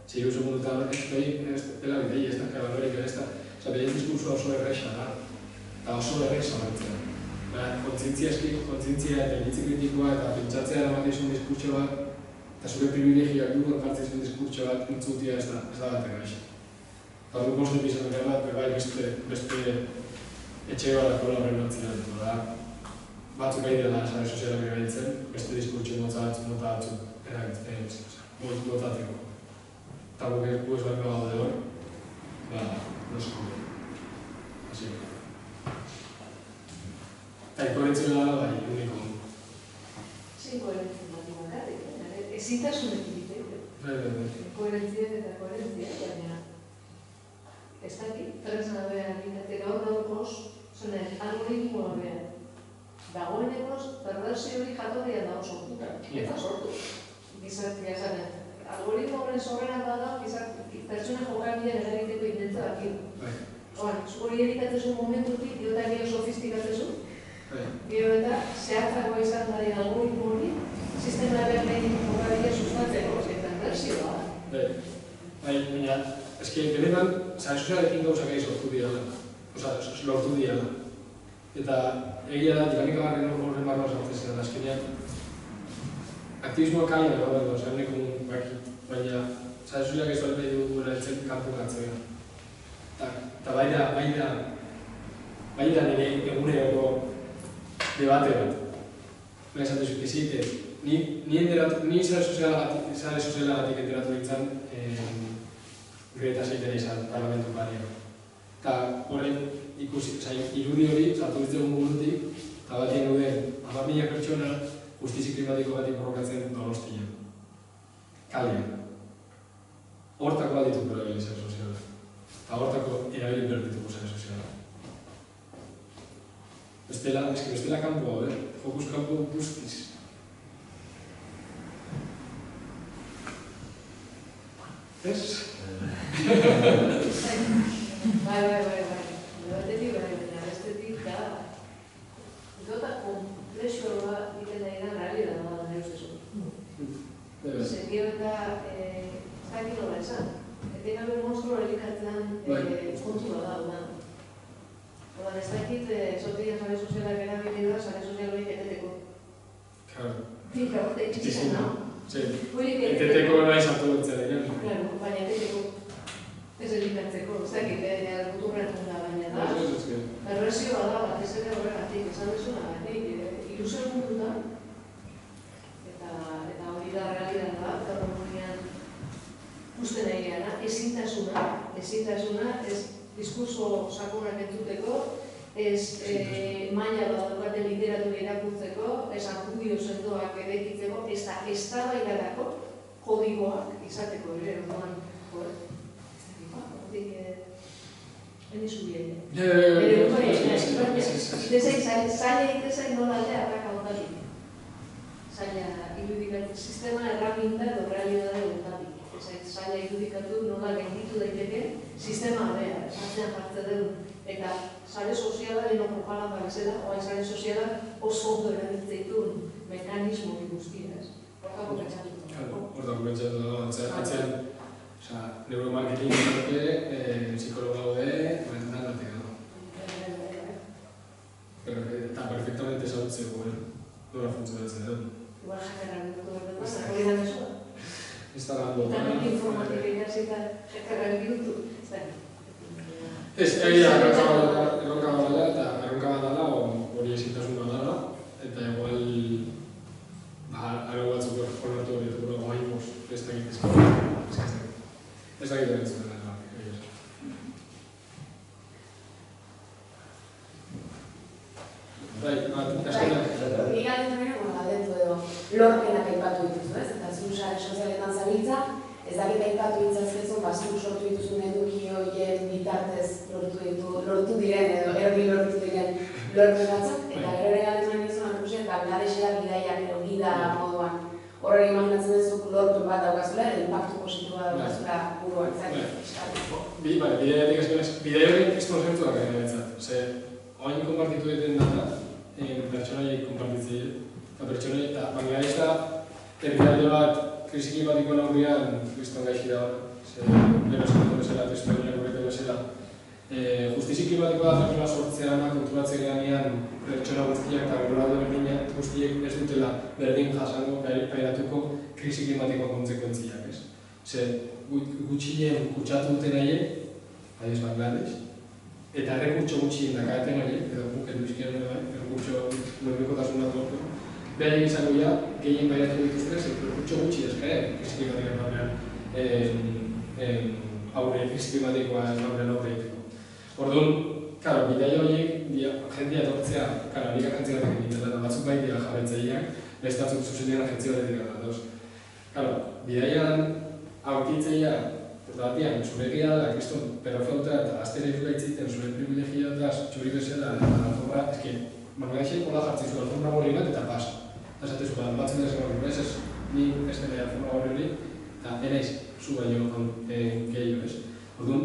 Hiru segundutan ez dela bidei, ez da kalaberik ez da. Bere diskursoa oso erraixa da, eta oso erraixa batzea. Kontzientzia eta iritzi kritikoa eta pentsatzea eramaten izan diskurtso bat, eta zure privilegioak dugu hartzen izan diskurtso bat entzutia ez da bat erraixa. Eta hori bosten bizan gara bat, beste etxe badako horren batzera dut da. Batzuk ari dela sare sozialak erabiltzen, beste diskurtso mota batzuk erabiltzen, motateko. Eta guk ez bat gaude hor, nosko. Asi. Eta inkoherentzia da, bai, uniko. Zein koherentzia bat imakarrik, ezintasunek egiteko. Koherentzia eta koherentzia, baina ez dakit, tresna behar egitete gaur dagoz, algoritmo behar. Dagoenekoz, perversio hori jatorrian dago sortuta. Eta sortu. Gizartia zanen. Algoritmo horren sorreran bada, pertsona jokabidean eragiteko intentza dakidu. Hori erikatzen momentutik, diotaria sofistikatzezu, Gero eta zehatzagoa izan da algoritmo hori, sistema berbein jokabidea sustatzeko, eta inbertsioa. Baina, eski, benetan, sare sozialekin gauzak egin lortu diala. Eta egia da, dinamika barren horren barroa sartzen zen, azkenean, aktivismoa kaina da horrela, zer nekun baki, baina sare sozialak ez dut nahi dugu eratzen kanpo gatzea. Eta baina nire eguneroko debate bat. Baina esan duzu, kezite, ni sare sozialagatik enteratu nintzen Greta zeiten izan parlamentu parean. Eta horren ikusi, irudi hori, sartu ditzegun burutik, eta batien duden 10.000 pertsona justizi klimatiko batik borrokatzen Donostian. Kalean. Hortako bat dituko erabili sare soziala. Eta hortako erabili behar dituko sare soziala. Bestela kanpoa, fokus kanpo guztiz. Ez? Bai. Batetik baina bestetik da gota komplexua egiten nahi da realidad da nahi ustezu. Gero eta ez dakit nola esan. Etengabe monstruo elikatzen kontua da. Odan ez dakit esotian sare sozialak erabili da sare sozial horiek eteteko. Claro. Fika, egitzen da. Eteteko nahi sartu dutzen dira. Claro, baina eteteko ez elikatzeko, ez dakit, kulturren da baina da. Perversioa da, batez ere horregatik, esan duzunagatik, ilusio mundutan, eta hori da realidad da, gaur egunean uste nahi geana, ezintasuna, ez diskurso sakonak entzuteko, ez maila bat daukate literatura irakurtzeko, ez argudio sendoak eraikitzeko, ez da eztabaidarako kodigoak izateko ere, orduan, enizu biein. Zaila egitezain nola aldea arraka ondatik. Zaila irudikatu, sistema erraminta edo realidade ondatik. Zaila irudikatu nola gainditu daiteke sistema aldea, atzean jartze dugu. Eta sare sozialaren propaganda bezala, oain sare sozialak oso ondo erabiltzeitun mekanismo guztiaz. Hortako pentsatu da, atzean, neuromarketing dute, psikologa gaude, mental batek dago. Eta perfectamente esagutzeko, nola funtzionatzen edo. Igual jakarra dutu berdetan, hori da mesua. Ez da gando. Eta nik informatik ikasita jakarra dutu. Ez, egia, erronka bat dela, hori ezintasun bat dela, eta igual, arago batzuk horretu hori dut, goaimos, ez da egitezko. Ez da egiten entzuten da, egia. Nik galdetu nire, galdetu edo lorpenak aipatu dituzu, ez? Eta zu sare sozialetan zabiltza, ez dakit aipatu ditzazkezun, zuk sortu dituzun eduki horien bitartez lortu diren edo erdi lortu diren lorpen batzuk, eta gero ere galdetu nahi dizun arkusen, Bangladesera bidaian edo gida moduan. Horrek imaginatzen duzuk lorpen bat daukazula, edo impactu positiboa daukazula buruan, Bidea hori kriston zentzuak egin ze oain konpartitu egiten data, pertsonaiek konpartitzei, eta pertsonaiek, eta Bangladesa herrialde bat krisi klimatikoan aurrean kriston gaixi da, lehen esan bezala, Espainiak horretan bezala. Justizi klimatikoa da pertsona sortzean, konturatzen ganean pertsona guztiak eta geroralde berdinak guztiek ez dutela berdin jasango, pairatuko krisi klimatikoa kontsekuentziak, ez? Ze gutxien kutsatu duten haiek, adibidez Bangladesh, eta errekurtso gutxien dakaeten horiek, edo guk eduzkian errekurtso nobikotasuna lortu, behar izango ja, gehien pairatu dituztenez, errekurtso gutxi eskaen krisi klimatikoan aurrean, krisi klimatikoan aurrean egiteko. Orduan, karo, bidea horiek, jendea etortzea, karo, nik agentzia batek egiten da, batzuk bai dira jabetzaileak, beste batzuk zuzenean agentzia batek egiten da. Karo, bidean aurkitzeia, batian, zure gira da, kriston, perrofauta eta aztera iruka itziten, zure privilegia da, txuri bezala, eta alfombra, eski, Bangladesek hola jartzen zuen alfombra gorri bat eta pasa. Eta esate zuen, batzen da esan ez, ni ez dela alfombra gorri hori, eta enaiz, zu baino gehiago ez. Orduan,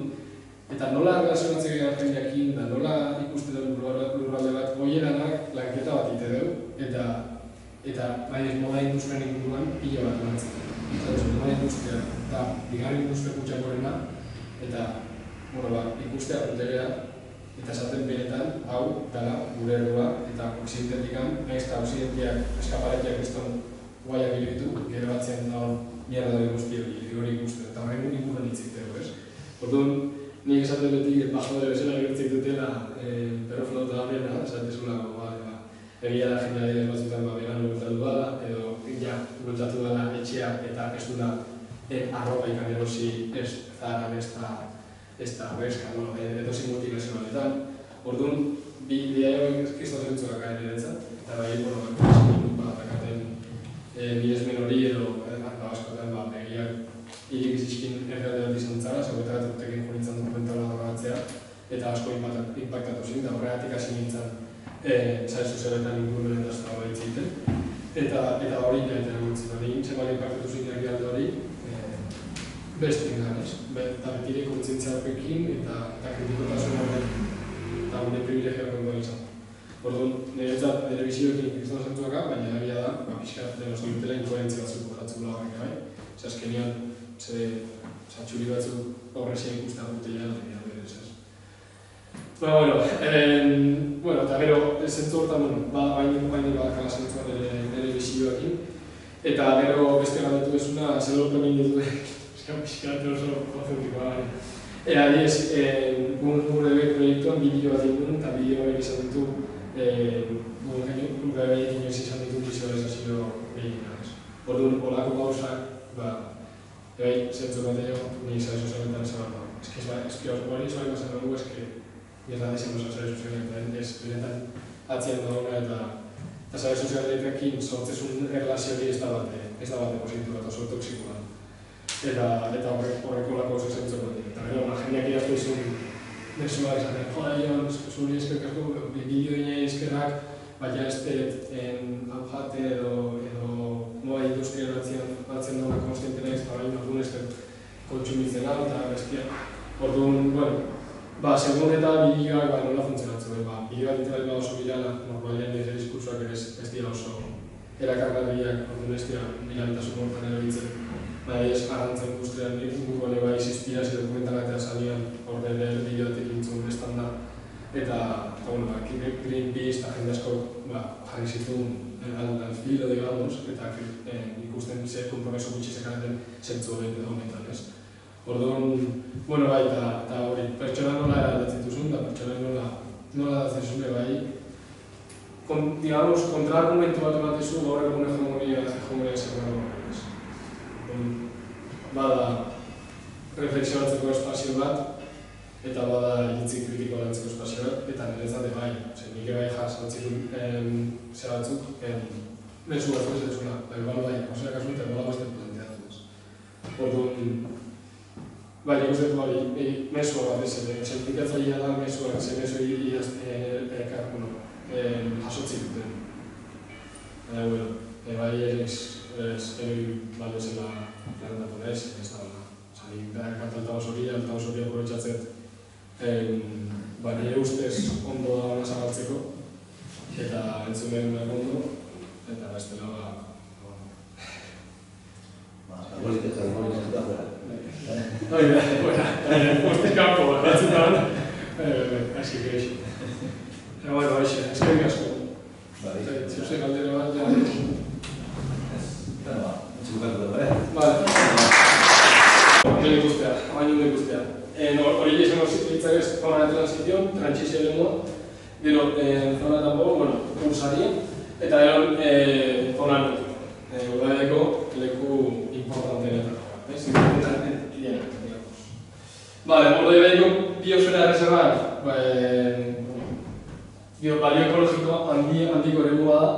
Eta nola relazionatzen gara jendeakin, da nola ikusten duen lurralde bat, goieranak lanketa bat ite dugu, eta moda industrian inguruan pila bat lantzen. Moda industria da bigarren industria kutxakorena, eta ikustea punterea, eta esaten benetan, hau dela gure erdoa, eta occidentetikan, nahiz eta occidentiak eskaparetiak kriston guaiak iribitu, gero batzen dagoen mierda dure guzti hori ikusten, eta horren inguruan hitzik dugu, ez? Orduan, nik esaten betik, bajodere bezala gertzik dutela perroflauta horrena, esatezulako, egia da jendea dira batzutan vegano bultatu dela, edo bultatu dela etxea eta ez dula arropa ikan erosi ez zaran ez da bezka, edosi multinazionaletan. Orduan, bi hauek kristo zentzuak niretzat, eta dakaten miresmen hori edo askotan begiak hilik iziskin errealde bat izan zara, seguretat urtekin jonitzen dokumentala horregatzea, eta asko inpaktatu zin, da horregatik hasi nintzen zare sozialetan ingurumenen dazta hori egiten. Eta hori jaiten egutzen hori, txemal inpaktatu zin errealde hori, beste inganez, eta betire kontzientziapekin eta kritikotasun horren eta gure privilegioak ondo izan. Orduan, niretzat telebizioekin kriston zentzuaka, baina egia da, pixkat oso dutela inkoherentzia batzuk botatzen gula horrek bai. Azkenean, txuri batzuk horrezia ikustea dutela dira berez ez. Eta gero, zentzu horretan, baini badakala zentzuan ere bizioekin. Eta gero beste galdetu ezuna, zer lorpemin ditu pixkat oso konzentrikoa bai. Adiez, gure proiektuan bideo bat ingun, eta bideo bat izan ditu gure behik inoiz izan ditu bizualizazio behinak. Orduan, olako gauzak, zentzu bat ego, ni zare sozialetan esan bat. Hori ez baina zen dugu, gertadizimo zare sozialetan, ez benetan atzian dauna eta zare sozialetekin sortzezun erlazio hori ez da bate positu bat oso toksikoa. Eta horreko lako oso zentzu bat. Eta gero, jendeak idaztu izun mesua izan, joan, zuri eskerkako, bideo dine eskerrak, baina ez hau jate edo moa industrian batzen dauna konstientena ez, baina orduan ez kontsumitzen hau eta bestia. Orduan, segun eta bideoak nola funtzionatzen duen, bideoak internet oso birala, normalean nire diskursoak ere ez dira oso erakargarriak, orduan ez dira biralitasun hortan erabiltzen. Ez garantzen industrian inguruan eba inspirazio dokumentalatea salian horren bideoatek intzun bestan da. Eta, Greenpeace eta jende asko jarri zituen al filo, digamos, eta ikusten ze kompromeso gutxi zekaren zentzu honetan, ez? Orduan, eta hori, pertsona nola eraldatzen duzun, da pertsona nola eraldatzen zuen, digamos, kontra-argumentu bat ematezu gaur egun hegemonia zer bada reflexionatzeko espazio bat, eta bada iritzi kritiko lantzeko espazio bat, eta niretzat bai. Nik bai jasotzen zera batzuk, mesu bat ez duzuna, bai, osea kasun eta nola beste planteatuz. Orduan, nik uste hori, mesua bat ez, sentipatzailea da mesua, ze mesu jasotzen duten. Bai, balezela planetatu nahiz, ez da hona. Kanta altavoz hori aprobetxatzet nire ustez ondo da hona zabaltzeko, eta entzumen behar ondo, eta bestela Ostik kanpo bat, batzutan, aski geixo. Eskerrik asko. Zeuze galdera bat, Nire ikustea, baino nire ikustea. Hori izango zitzak ez zona de transición, trantsizio lemua, gero zona tampoco, kursaria, eta gero zona neutro. Udaieko leku importanteenetako bat, importanteenetako. Udaieko biosfera erreserban, balio ekologiko handiko eremua da.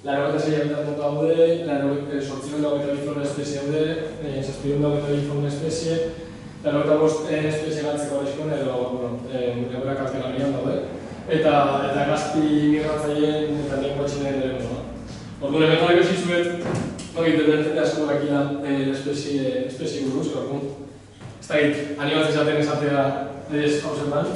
86 habitantu daude, 822 fauna espezie daude, 722 fauna espezie, 95 espezie galtzeko arriskuan edo egoera kaltegarrian daude. Eta gazti migratzaileen eta lenguatxinen ere moda. Orduan, hemen jarriko zizuet, egiten den jende asko dakila espezie buruz, Ez dakit, animatzen esatea ez hausen ban.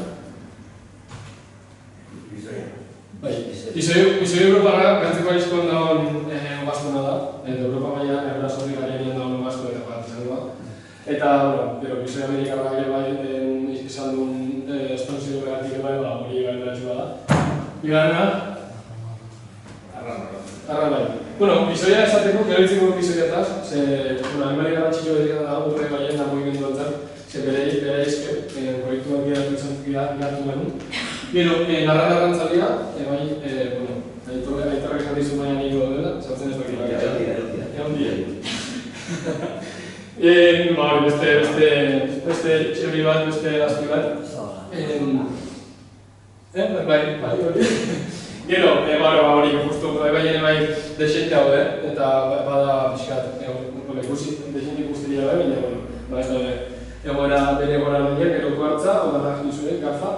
Bai, izoi Europarra gantzeko aizkoan dagoen basuna da. Europa maia erra sorri garen dagoen basko eta bat izan da. Eta, bueno, izoi Amerikarra ere bai izan duen esponsio begatik bai, hori garen beratxua da. Bigarrena? Arra bai. Bueno, izoia esateko, gerabitzeko izoiataz, ze, animali garrantzitsua edik da urre baien da mugimendu entzat, ze bere esker, proiektuak gehatu behar. Gero, narra-narrantzalia, bai, bueno, aitorrak esan dizu baina niko dela, sartzen ez dakit. Egon beste txerri bat, beste azpi bat. Bai, hori. Gero, hori justu, bai desente hau, eta bada pixkat, desente guztiria bai, baina, ez daude, egoera bere gora duen, gero kuartza, odarrak duzue, garfa.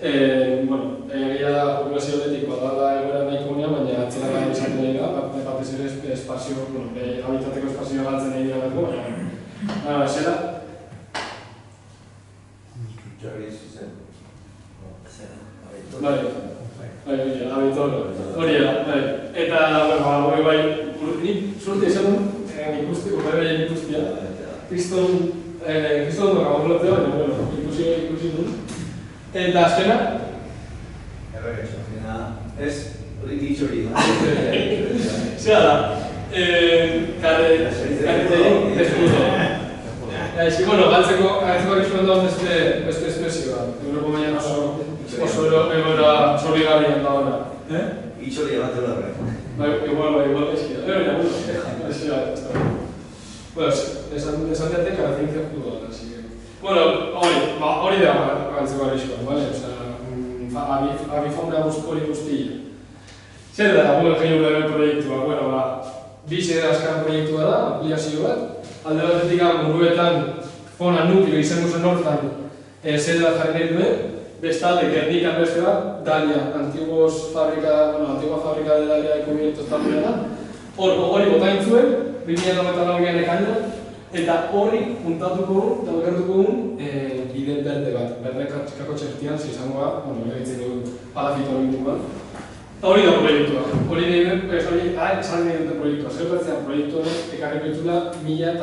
Egia da populazio detik badala egoera nahiko unean, baina atzera gara izan nahi da, batez ere espazio, habitateko espazioa galtzen nahi dira dago, baina, zera? Jarri zuzen. Abitolo, hori da, eta, hori bai, nik surte izan duen ikustia, kriston doka goblotzea, baina, ikusi duen. Eta azkena? Azkena, ez, hori ditxori. Zera da, karreteri, deskudo. Ez, galtzeko arrizkoan dagoen beste espesioa. Euroko maian oso egoera soligarrian dagoena. Itxori ematen da horrek. Igual eski da. Esan diatek características jugadoras, así que... hori da galtzeko arrizkoan, bale? Abifauna hori guztia. Zer da, gehiago proiektua? Bize azkan proiektua da, ampliazio bat. Alde batetik muruetan fona nukleo izango zen hortan zer da jarri nahi duen. Bestalde, Gernikan beste bat, Dalia, antigua fabrika de Dalia de Cubiertos también da. Hori bota intzuen, 2008an ekaina, eta hori puntatuko dugun bide berde bat. Berde kako txertian, izango da, egitzen dugu palafito hori duguan. Eta hori da proiektua. Hori esan nahi dute proiektua. Zer bertzean proiektu honek ekarri betzula 1.000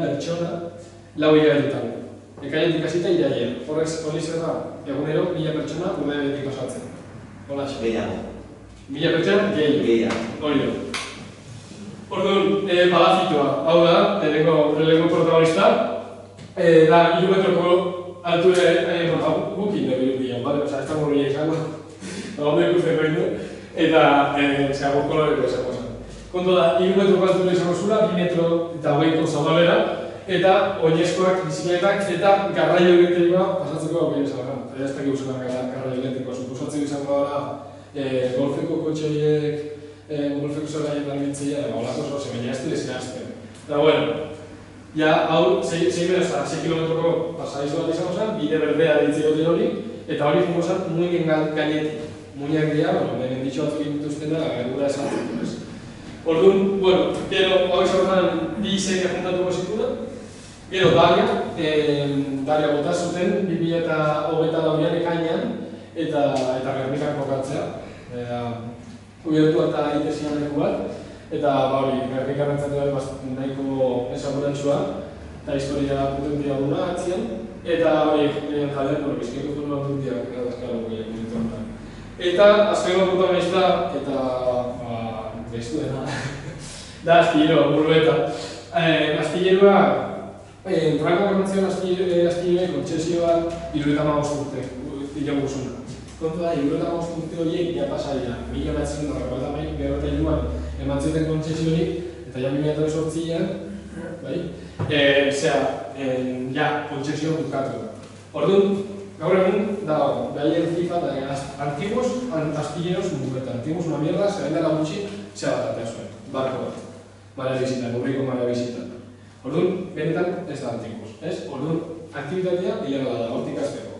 pertsona lau hilabetetan. Ekainetik hasita iraien. Hori zer da, egunero 1.000 pertsona urtebetetik osatzen. Holaxe. Gehiago. 1.000 pertsona gehiago. Hori da. Orduan, palafitoa. Hau da, lehenengo protagonista. Da, 3 metroko alture gukin dugu dian, bale? Osa, ez da morria izango. Ondo ikusten goindu. Eta, zeagurko loreko izango zen. Kontu da, 3 metroko alture izango zula, 2 metro eta 20 zabalera. Eta oinezkoak, bizikletak eta garraio elektrikoa pasatzeko aukera izango da. Eta ez dakik usunak garraio elektrikoa. Suposatzen izango da, golfeko kotxe horiek, golfeko zeraien darbitzea, olako zoze, baina ez dira zehazten. Eta, ja, hau, 6 kilometroko pasadizo bat izango zen, bide berdea ditzegote hori, eta hori fungo zen, muinen gainetik. Muinak dira, lehen ditxo batzuk dituzten da, gura esan. Orduan, gero, hau izan bi izeak juntatuko zituna. Gero, Dalia bota zuten, 2022an ekainean, eta Gernikan kokatzea. Ubiertua eta itesian leku bat, eta Gernikan entzatu nahiko esagurantzua, eta historia potentia duna atzien, eta jalean, bizkaiko zuen bat dutiak, edazkara guiak ditu. Eta, azkengo protagonista, eta geiztu dena, da astillero, murueta. Astilleroa, Rango Garnatzion astilleroa kontzesioa 75 urte, irago zuna. Kontu da, 75 urte horiek ja pasaria, 1950an eman zuten kontzesio hori, eta ja 2008an, ja, kontzesio bukatu da. Orduan, gaur egun, behaien FIFA da, antiguos astilleros murueta. Antiguos una mierda, se vende la gutxi, se batatea zuen, barko bat. Marea bizita, nurriko marea bizita. Orduan, benetan ez da antiguos, ez? Orduan, aktibitatea ilegala da, hortik azteko.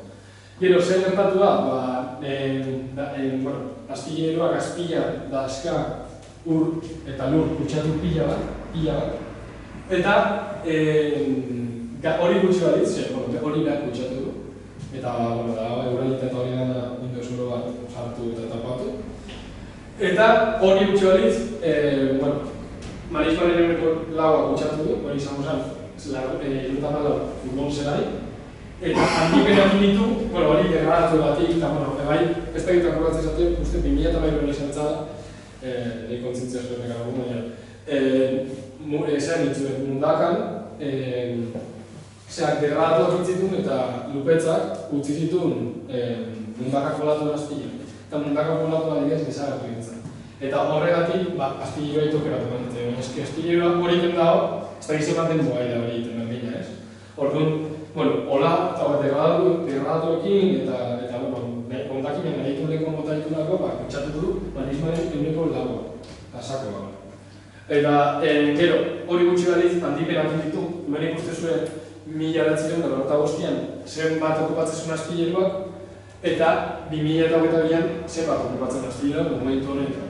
Gero, zer gertatu da, astilleroak azpila, daska, ur eta lur kutsatu pila bat, Eta hori gutxi balitz, hori behar gutxatu du. Eta euralita eta hori gana indosuro bat sartu eta tapatu. Eta hori gutxi balitz, marismaren eguneko laua gutxatu du, hori izango zen, futbol zelari. Eta handipenak ditu, hori degradatu batik, eta bai, ez da egiten akordatzen zate, uste 2008 izan zara, kontzientzia espenek aragun, baina esan ditzuen mundakan, degradatuak ditzitun eta lupetzak utzi zituen mundakak bolatu azpila. Eta mundakak bolatu adibidez desagertu gintzen. Eta horregatik, azpilloa itokeratu banditzen. Eski azpilloa hori iten dago, ez da gizien baten boa ida hori iten berdina, ez? Orduan, hola, eta degradatuekin eta ondakinen nahi ituneko mota itunako, kutxatuko du, marismaren eguneko lagoa, eta sakoa. Eta, gero, hori gutxi balitz, handipenak ditu, hemen ikuste zuen 1995an zenbat okupatzen azpileruak, eta 2022an zenbat okupatzen azpileruak momentu honetan.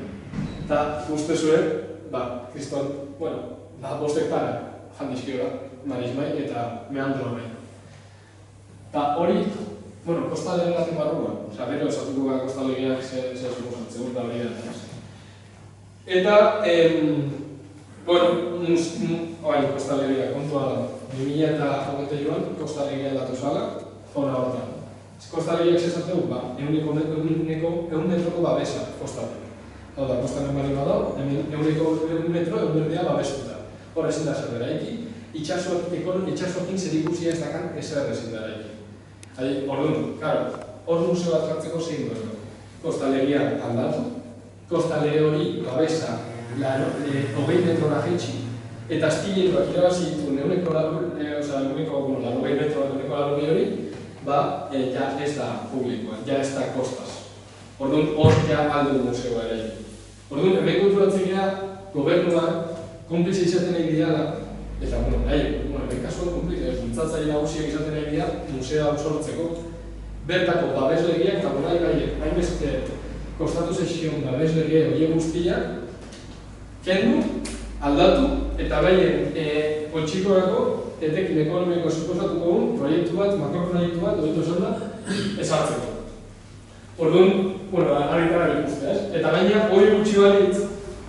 Eta uste zuen, kriston, bostektara jandizkioa, marismai eta meandro nahi. Eta hori, kostalderen baten barruan, bero esatuko gara kostalegiak zer suposatzen da hori da. Eta, kostalegia kontua da, 2008an kostalegia datu zala, hona hortan. Kostalegiak zezateu, eguneko babesa kostalegia. Hau da, kostalen bali badau, eguneko metro egunerdea babestuta. Hor ezin da zer deraiki, itxasoakin zer ikusia ez dakan ezer ezin deraiki. Orduan, hor museo bat hartzeko zein duen. Kostalegia aldatu, kostalere hori babesa 20 metrora jetxi, eta azpileruak irabazi dituen eguneko hori, ja ez da publikoa, ja ez da kostaz. Orduan, hor ja aldu museoa ere. Orduan, hemen konturatzen gara, gobernuak konplize izaten nahi dira, eta, hemen kasuan konplize, bultzatzaile nagusiak izaten nahi dira, musea sortzeko, bertako babeslegiak eta hainbeste kostatu zezion babeslegia horiek guztiak, kendu, aldatu, eta behien poltsikorako etekin ekonomiko suposatuko un proiektu bat, makroproiektu bat, horitu esan da, ezartzeko. Orduan, harritara ikuste, ez? Eta baina hori gutxi balitz,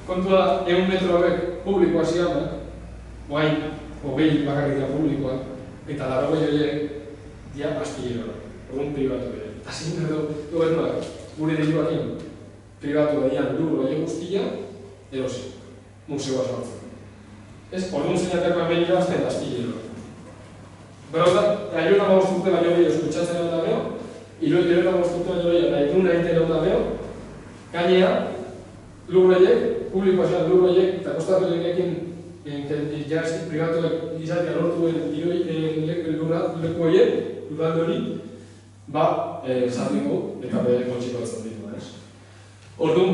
kontua 100 metro hauek publikoa ziamak, guain, 20 bakarrik dira publikoa, eta 80 horiek dia pastillero, orduan pribatu dira. Eta zin berdo, gobernuak, gure diruakin, pribatu daian lur horiek guztia, erosi, museoa sortzen. Ez, orduan zeinatako hemen irabazten pastillero. Berota, gaiona goztute baino gehiago eskutsatzen egon da beho, Iroita goztutu baino gehiago nahi duen egiten egon da beho, gainea, lurroiek, publikoa zean lurroiek, eta kostalegekin jaztik privatuak izatea lortuen leku horiek, lurralde hori, zartiko eta bere kontxiko batzen ditu, ez? Orduan,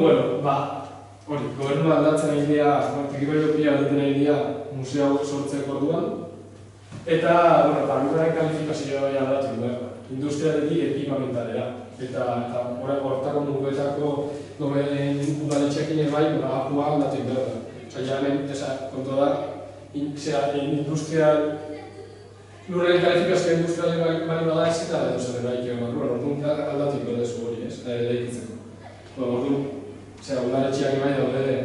hori, gobernua aldatzen nahi dira, tekibaiopia aldatzen nahi dira museo sortzeko orduan, eta, parmutaren kalifikazioa aldatu behar. Industrialetik ekipamentadera. Eta horretako munduetako udaletxekin ebai apua aldatik behar. Hemen, kontua da, industrial, lurren kalifikazioa industrialen bali bada ez eta edo zer eraiki egon barruan, orduan aldatik behar dezu hori, ez, eraikitzeko. Orduan, udaletxeak ebai daude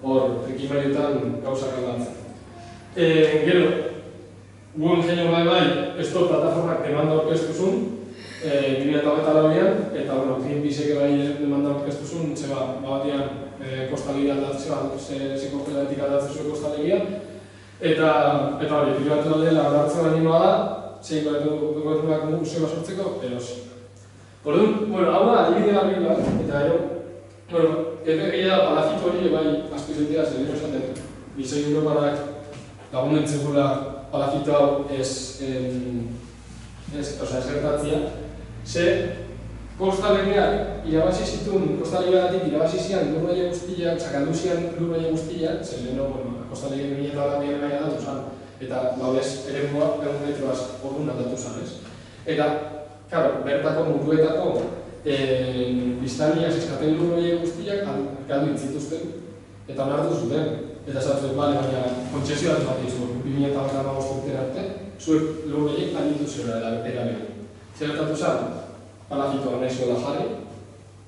hor, ekipaiotan gauzak aldatzen. Gero, guen genio bai, esto plataformak demanda orkestuzun, 2008an, eta Greenpeaceek bai demanda orkestuzun, batian kostalegia aldatzea, zikokelatik aldatzea zuen kostalegia, eta hori, pribatu aldela aldatzen animoa da, zein gobernuak museoa sortzeko, erosi. Orduan, hau da, adibide garri bat, eta egia da, palafito hori bai azpizentia zer esaten, bizei Europarak lagunentzen gula palafito hau ez gertatzia, ze kostalegeak irabazi zituen, kostalegeagatik irabazi zian lurroile guztiak, sakaldu zian lurroile guztiak, zer leheno, kostalege 2008an nahi aldatu zan, eta baudez, eremua 100 metroaz orduan aldatu zan, ez? Eta, bertako munduetako biztaniak eskaten lurroile guztiak galdu intzituzten, eta onartu zuten. eta esatzen bale, baina kontzesioa bat dizu, 2015 urtera arte, zuek lur horiek aditu zera erabili. Zertatu zen, palafitoa nahi zuela jarri,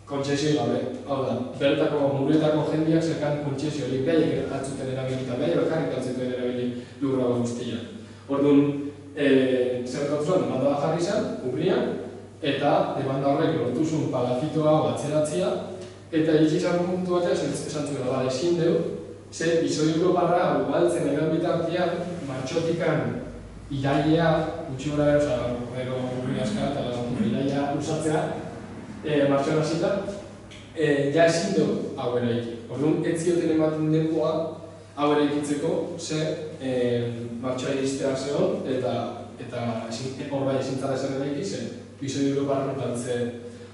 kontzesio gabe. Hau da, bertako muruetako jendeak zekan kontzesio hori gaiek atzuten erabili eta gaiek bakarrik atzuten erabili lurra guztia. Orduan, zertatu zen, demanda jarri zen, Ubrian, eta demanda horrek lortu zuen palafitoa atzeratzea, eta izan puntu batean esan zuen, bale, ezin deu, ze bizoi Europarra ugaltzen egan bitartean, martxotikan irailea, gutxi gora bero, gero Ubri aska eta irailea usatzea, martxoan hasita, ja ezin deu hau eraiki. Orduan, ez zioten ematen denboa hau eraikitzeko, ze martxoa iristea zeon, eta hor bai ezin zara esan eraiki zen, bizoi Europarra ugaltze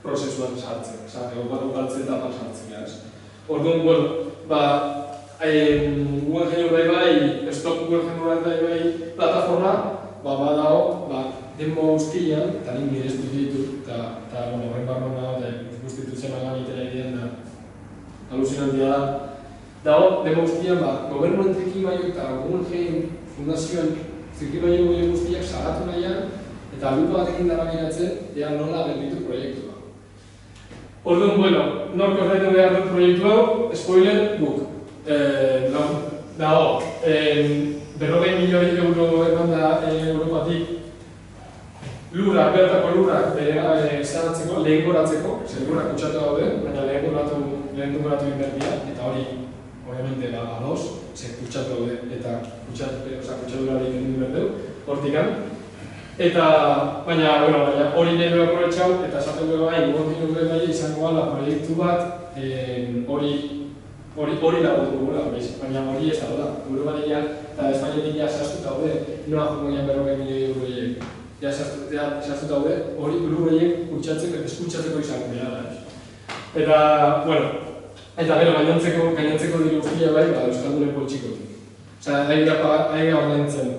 prozesuan sartzen, ugaltze etapan sartzen. Orduan, bueno, Google Genio bai, Stop Google Genio bai plataforma, badago, denbo guztian, eta nik mirestu ditut, eta horren barruan dago, eta guztitutzen agan itera idean da, alucinantia da. Dago, denbo guztian, gobernu entrekimaio eta Google Genio fundazioen zirkimaio guztiak salatu nahian, eta lupo batekin dara miratzen, ea nola berditu proiektua. Orduan, bueno, nork ordetu behar dut proiektu hau, spoiler, guk. Dago, 40 milioi euro eman da Europatik lurrak, bertako lurrak zeratzeko, lehengoratzeko, zer lurrak kutsatu daude, baina lehengoratu inbertia, eta hori, obviamente, ados, zer kutsatu daude, eta kutsadura hori egin berdeu, hortikan. Eta, baina hori nahi dugu aprobetxau, eta esaten dugu bai, izango gala proiektu bat, hori lagundu dugula, baina hori ez da, Europarean eta Espainiatik ja zehaztu daude, noa jokoian 40 milioi euro horiek. Ja zehaztu daude, hori horiek eskutsatzeko izango dira. Eta, bueno, eta gero gainontzeko diru guztia bai, Euskaldunen poltsikotik. Osea, ari ordaintzen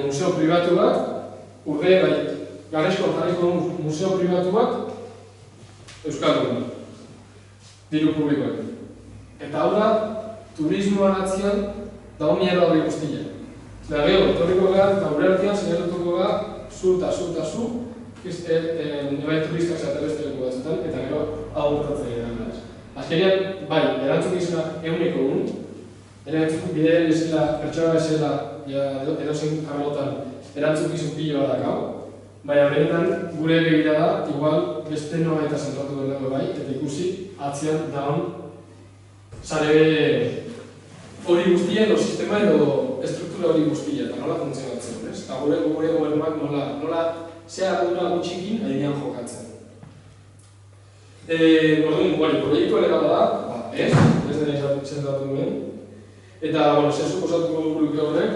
museo pribatu bat, urde bai, Garrezko jarriko museo pribatu bat, Euskalduna, diru publikoak. Eta hau da, turismoan atzian dago mierda hori guztia. Eta gero, etorriko gara, eta gure artean sinatutuko gara, zu, bai turistak zateresteleko batzutan, eta gero hau urtatzen edan. Azkenean, bai, erantzukizuna eguneko bidean bezala, pertsona bezala, edozein arlotan erantzukizun piloa da gau, baina benetan gure begira da, igual beste nola eta zentratu behar dago bai, eta ikusi atzian daun sare hori guztia, edo sistema edo estruktura hori guztia, eta nola funtzionatzen, ez? Eta gure gobernuak nola zea ardura gutxikin aidean jokatzen. Orduan, proiektua legala da, ez dena zentratu duen, eta, zer suposatuko dugu horrek,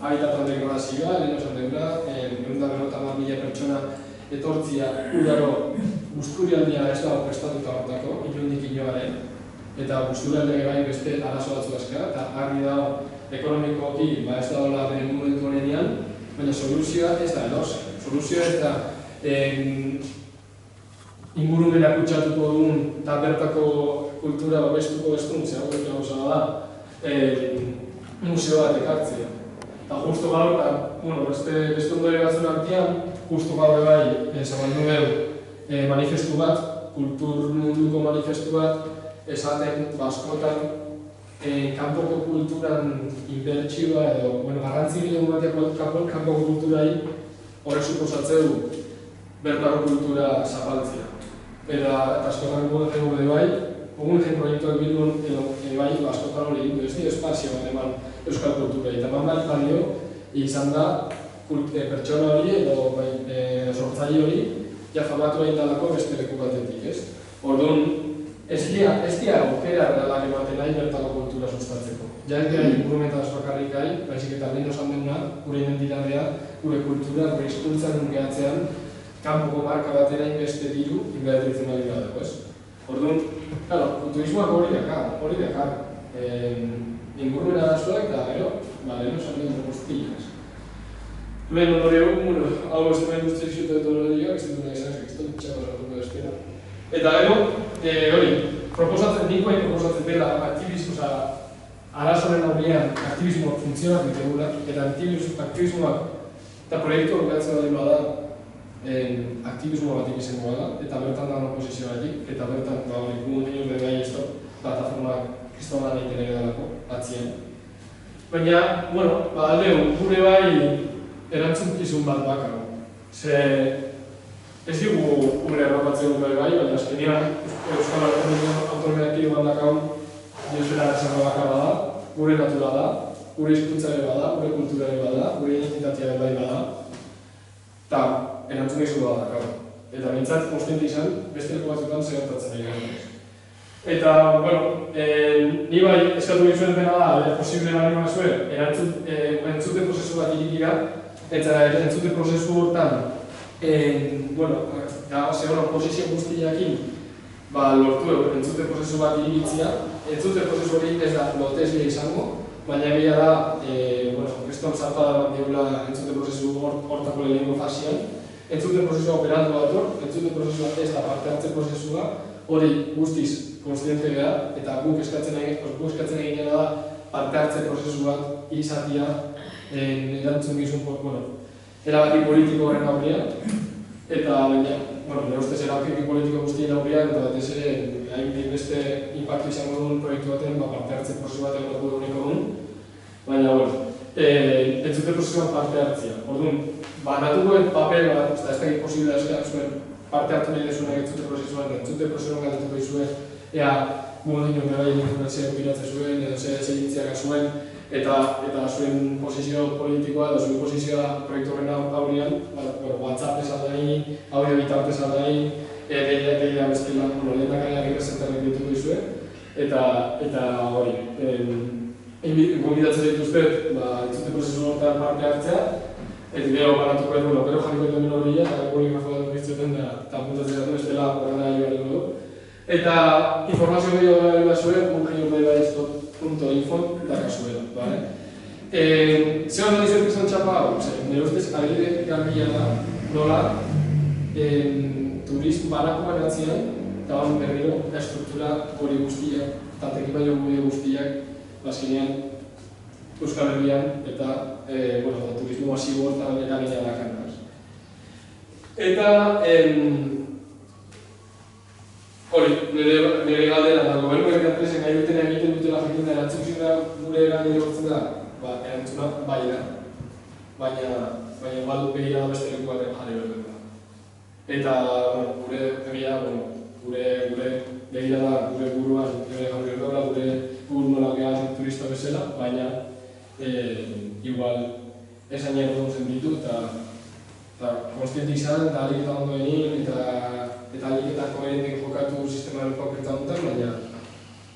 habitatan degradazioa, lehen osan degradazioa, 150.000 pertsona etortzia udaro Busturialdia ez dago prestatuta hortako, inondik inoaren, eta Busturialdia gai beste arazo batzu azkara, eta argi dago ekonomikoki ez dago bere momentu honean, baina soluzioa ez da edoz. Soluzioa ez da ingurumena kutsatuko duen eta bertako kultura babestuko bestuntzea, hori gauza da, museo bat ekartzea. Eta justu gaur, beste ondore batzun artean, justu gaur bai, zabaldu behu manifestu bat, kultur munduko manifestu bat, esaten askotan kanpoko kulturan inbertsioa edo garrantzi gehiago bateak kanpoko kulturai horrek suposatzeu bertako kultura zapaltzea. Eta askotan gugu bai, Google Gen proiektuak bildun bai askotan hori egin du, ez dira espazio bat eman euskal kultura. Eta bai balio izan da pertsona hori edo sortzaile hori ja famatu egin dalako beste leku batetik, ez? Orduan, ez dira aukera erralak ematen nahi bertako kultura sustatzeko. Ja ez dira ingurumentaz bakarrik gai, baizik eta lehen osan dena, gure identitatea, gure kultura, gure hizkuntzan ungeatzean, kanpoko marka batera inbeste diru inbertitzen ari dago, ez? Orduan, turismoak hori dakar. Ingurumen arazoak eta gero, lehen osan dena guztiak. Lehen ondore hau ez duen guztiak eta etologikoak, ez dut nahi izan, ez dut txako zartuko despera. Eta gero, hori, proposatzen, nikoa proposatzen dela, arazoren aurrean aktibismoak funtzionak ditugula, eta aktivismoak eta proiektu horretzen bali bada aktivismo batik izango da, eta bertan da oposizioatik, eta bertan gu nio bebai ez plataformak kristonan egiten edalako, atzien. Baina, aldeu, gure bai erantzunkizun bat bakar. Ze ez dugu gure errapatzen dut bai, baina azkenean Euskal Autonomia Erkidegoan dakau diosera esango bakarra da, gure natura da, gure hizkuntza ere bada, gure kultura ere bada, gure identitatea ere bai bada, eta erantzukizun bat dakau. Eta bintzat, konstiente izan, beste leku batzutan segertatzen ari gara. Eta, ni bai eskatu bizuen dena da, posible bali mazue, entzute prozesu bat irikira, eta entzute prozesu hortan, posizio guztiakin, lortu entzute prozesu bat irikitzia, entzute prozesu hori ez da lotezia izango, baina egia da, kriston zarta da diula entzute prozesu hortako lehenengo fasian, entzute prozesua operatu dator, entzute prozesua ez da parte hartze prozesua, hori guztiz konstiente gara, eta guk eskatzen egin da parte hartze prozesu bat izatea erantzun gizun, erabaki politiko horren aurrean, eta baina, nire ustez erabaki politiko guztien aurrean, eta batez ere beste impactu izango duen proiektu baten parte hartze prozesu bat egoteko dueneko duen, baina, entzute prozesuan parte hartzea. Orduan, banatuko papel bat, ez da posiblea eska zuen parte hartu nahi desunak entzute prozesuan, entzute prozesuan galdetuko izuen, ea gugu dino bebaien informazioa opinatzen zuen, edo zeritziak zuen, eta zuen posizio politikoa, edo zuen posizioa proiektu horren aurrean, WhatsApp ez aldain, audio bitartez aldain, deia bestela, lehenak aiak representarek dituko izuen, eta hori, gonbidatzen dituztet, entzute prozesu horretan parte hartzea, eta gero banatuko edo, pero jarriko edo mino horria, eta poligrafo bat bizteten da, eta puntatzen dut, ez dela horrela joan dugu. Eta informazio gehiago da zuen, munkaiorbaibaiztot.info daka zuen, bale? Zer hori dizuet izan txapa hau, nire ustez, agire garbila da, nola, banako banatzean, eta hon berriro, estruktura hori guztiak, eta tekipaio guztiak, bazkinean, Euskal Herrian, eta turismo masibo hortan eragina dakan. Eta, hori, nire galdera da, gobernuak enpresen gai dutena egiten dutela jakin erantzukizuna gure eragin egortzen da, erantzuna bai da. Baina badu begira da beste leku baten jarri behar da. Eta, gure begira, gure begira da, gure buruan, gure buru nola gehan turista bezala, baina igual esan nahi dut zenditu eta konstiente izan eta alik eta ondo egin eta alik eta koherentek jokatu sistemaren paukertan duten,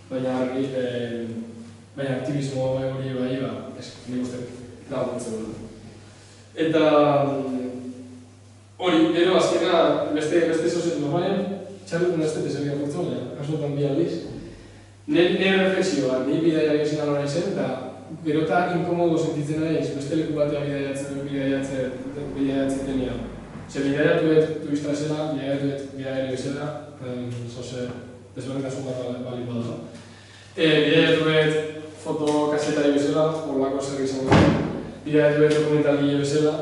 baina aktivismo hori bai, nik uste laguntzen dut. Eta hori, gero azkena beste zozen normalen, txarruten ez dut ezeria kurtzen, kasuetan bi aldiz. Nire reflexioa, ni bidaia egin alora izen, eta gero eta inkomodo sentitzen nahi, beste leku batea bidaiatzen denean. Zer bidaiatu dut turista bezala, bidaiatu bezala, zoze desberdintasun bat bali bada. Bidaiatu dut fotokasetari bezala, horlako zer izango da. Bidaiatu dut dokumentalgile bezala,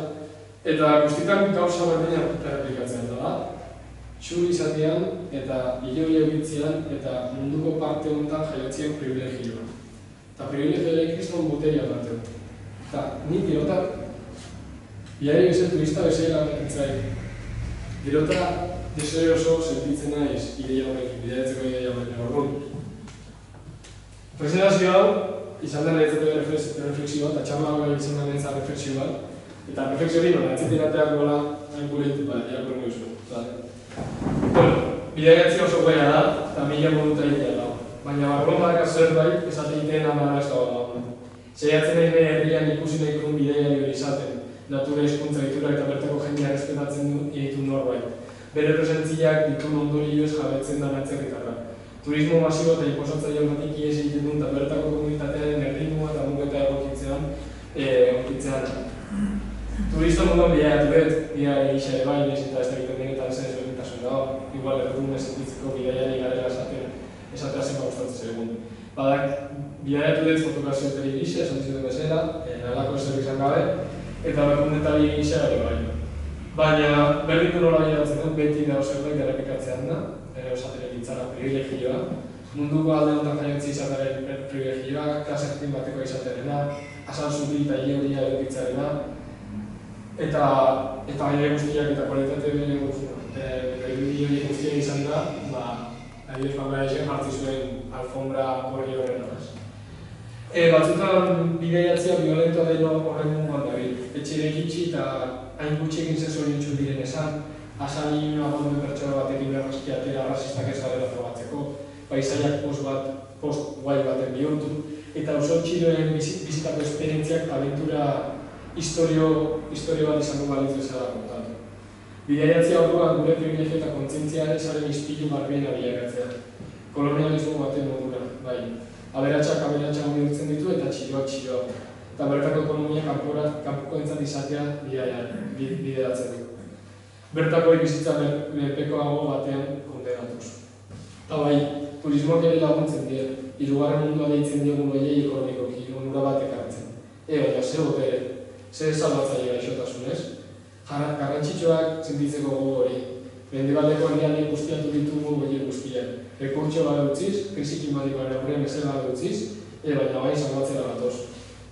eta guztietan gauza berdinak erreplikatzen da. Txuri izatean eta hiloia biltzean eta munduko parte honetan jaiatzen privilegioa. Eta privilegioa kriston boteria bat. Eta nik girotak biari bezala turista bezala entzai. Girotak deseoso sentitzen naiz ideia horrekin, bidaiatzeko ideia horrekin. Orduan, presentazio hau izan da nahizatea reflexioa eta txama hau izan da nahizatea reflexio bat. Eta reflexio hori nola, etxetik ateak gola hain guretu bat, irakurren goizu. Bidaiatzea oso goia da, eta mila moduta egitea da. Baina barruan badaka zerbait, esate egiten amara ez dago. Seiatzen nahi herrian ikusi nahi duen bidaia hori izaten, natura hizkuntza ditura eta bertako jendea respetatzen ditu norbait. Bere presentziak ditun ondorioz jabetzen da natzerritarra. Turismo masibo eta inposatzaile batik ies egiten duen eta bertako komunitatearen erritmoa eta mugeta egokitzean. Turista munduan bidaiatu dut, bidaiari gisa ere bai, eta ez da egiten denetan zen ezberdintasun dago, igual errudun ez sentitzeko bidaiari garela esatea zenba gustatzen egun. bidaiatu dut fotokazioeteri gisa, esan dizuten bezala, nalako ezer izan gabe, eta berkundetari gisa ere bai. Baina berdin du nola bideratzen dut, beti dago zerbait errepikatzean da, esateren ditzara privilegioa. Munduko alde honetan jaiotzi izatearen privilegioa, klasekin bateko izaterena, asan zuti eta hile edukitzarena, eta bide guztiak eta kualitate bide guztiak izan da, adibidez Bangladesen jartzi zuen alfombra gorri horren horrez. Batzutan bidaiatzea violentoa den horren munduan dabil. Etxeirek itxi eta hain gutxekin zezorientzu diren esan, asan iluna gonduen pertsona batekin berrazki atera rasistak ez garela probatzeko, paisaiak post guai baten bihurtu, eta oso txiroen bizitako esperientziak abentura historio bat izango balitz bezala kontatu. Bidaiatzea orduan gure privilegio eta kontzientzia ezaren ispilu garbiena bilakatzea. Kolonialismo baten modura, bai. Aberatsak bihurtzen ditu eta txiroak. Eta bertako ekonomia kanpoko entzat izatea bideratzen du. Bertako bizitza menpekoago batean kondenatuz. Eta bai, turismoak ere laguntzen die, hirugarren mundua deitzen diogun horiei ekonomikoki, onura batek hartzen. Baina ze salbatzaile gaixotasunez? Garrantzitsuak sentitzeko gogo hori. Mendebaldeko herrialde guztiatu ditugu horiek guztiak. Rekurtso gara utziz, krisi klimatikoaren aurrean bezala gara utziz, baina bai salbatzera gatoz.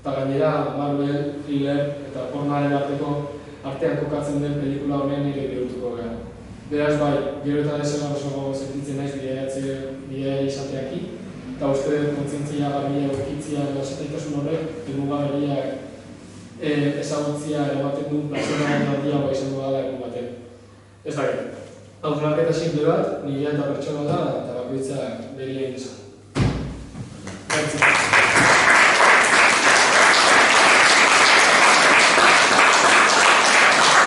Eta gainera, Marvel, thriller eta pornoaren artean kokatzen den pelikula honen nire bihurtuko gara. Beraz bai, gero eta desela oso sentitzen naiz bidea izateaki, eta uste kontzientzia garbia eukitzia eta esataitasun horrek, egunga berriak ezagutzia eramaten du plazionaren handiagoa izango dela egun baten. Ez dakit. Hausnarketa simple bat, 1000 pertsona da eta bakoitzak beri egin izan.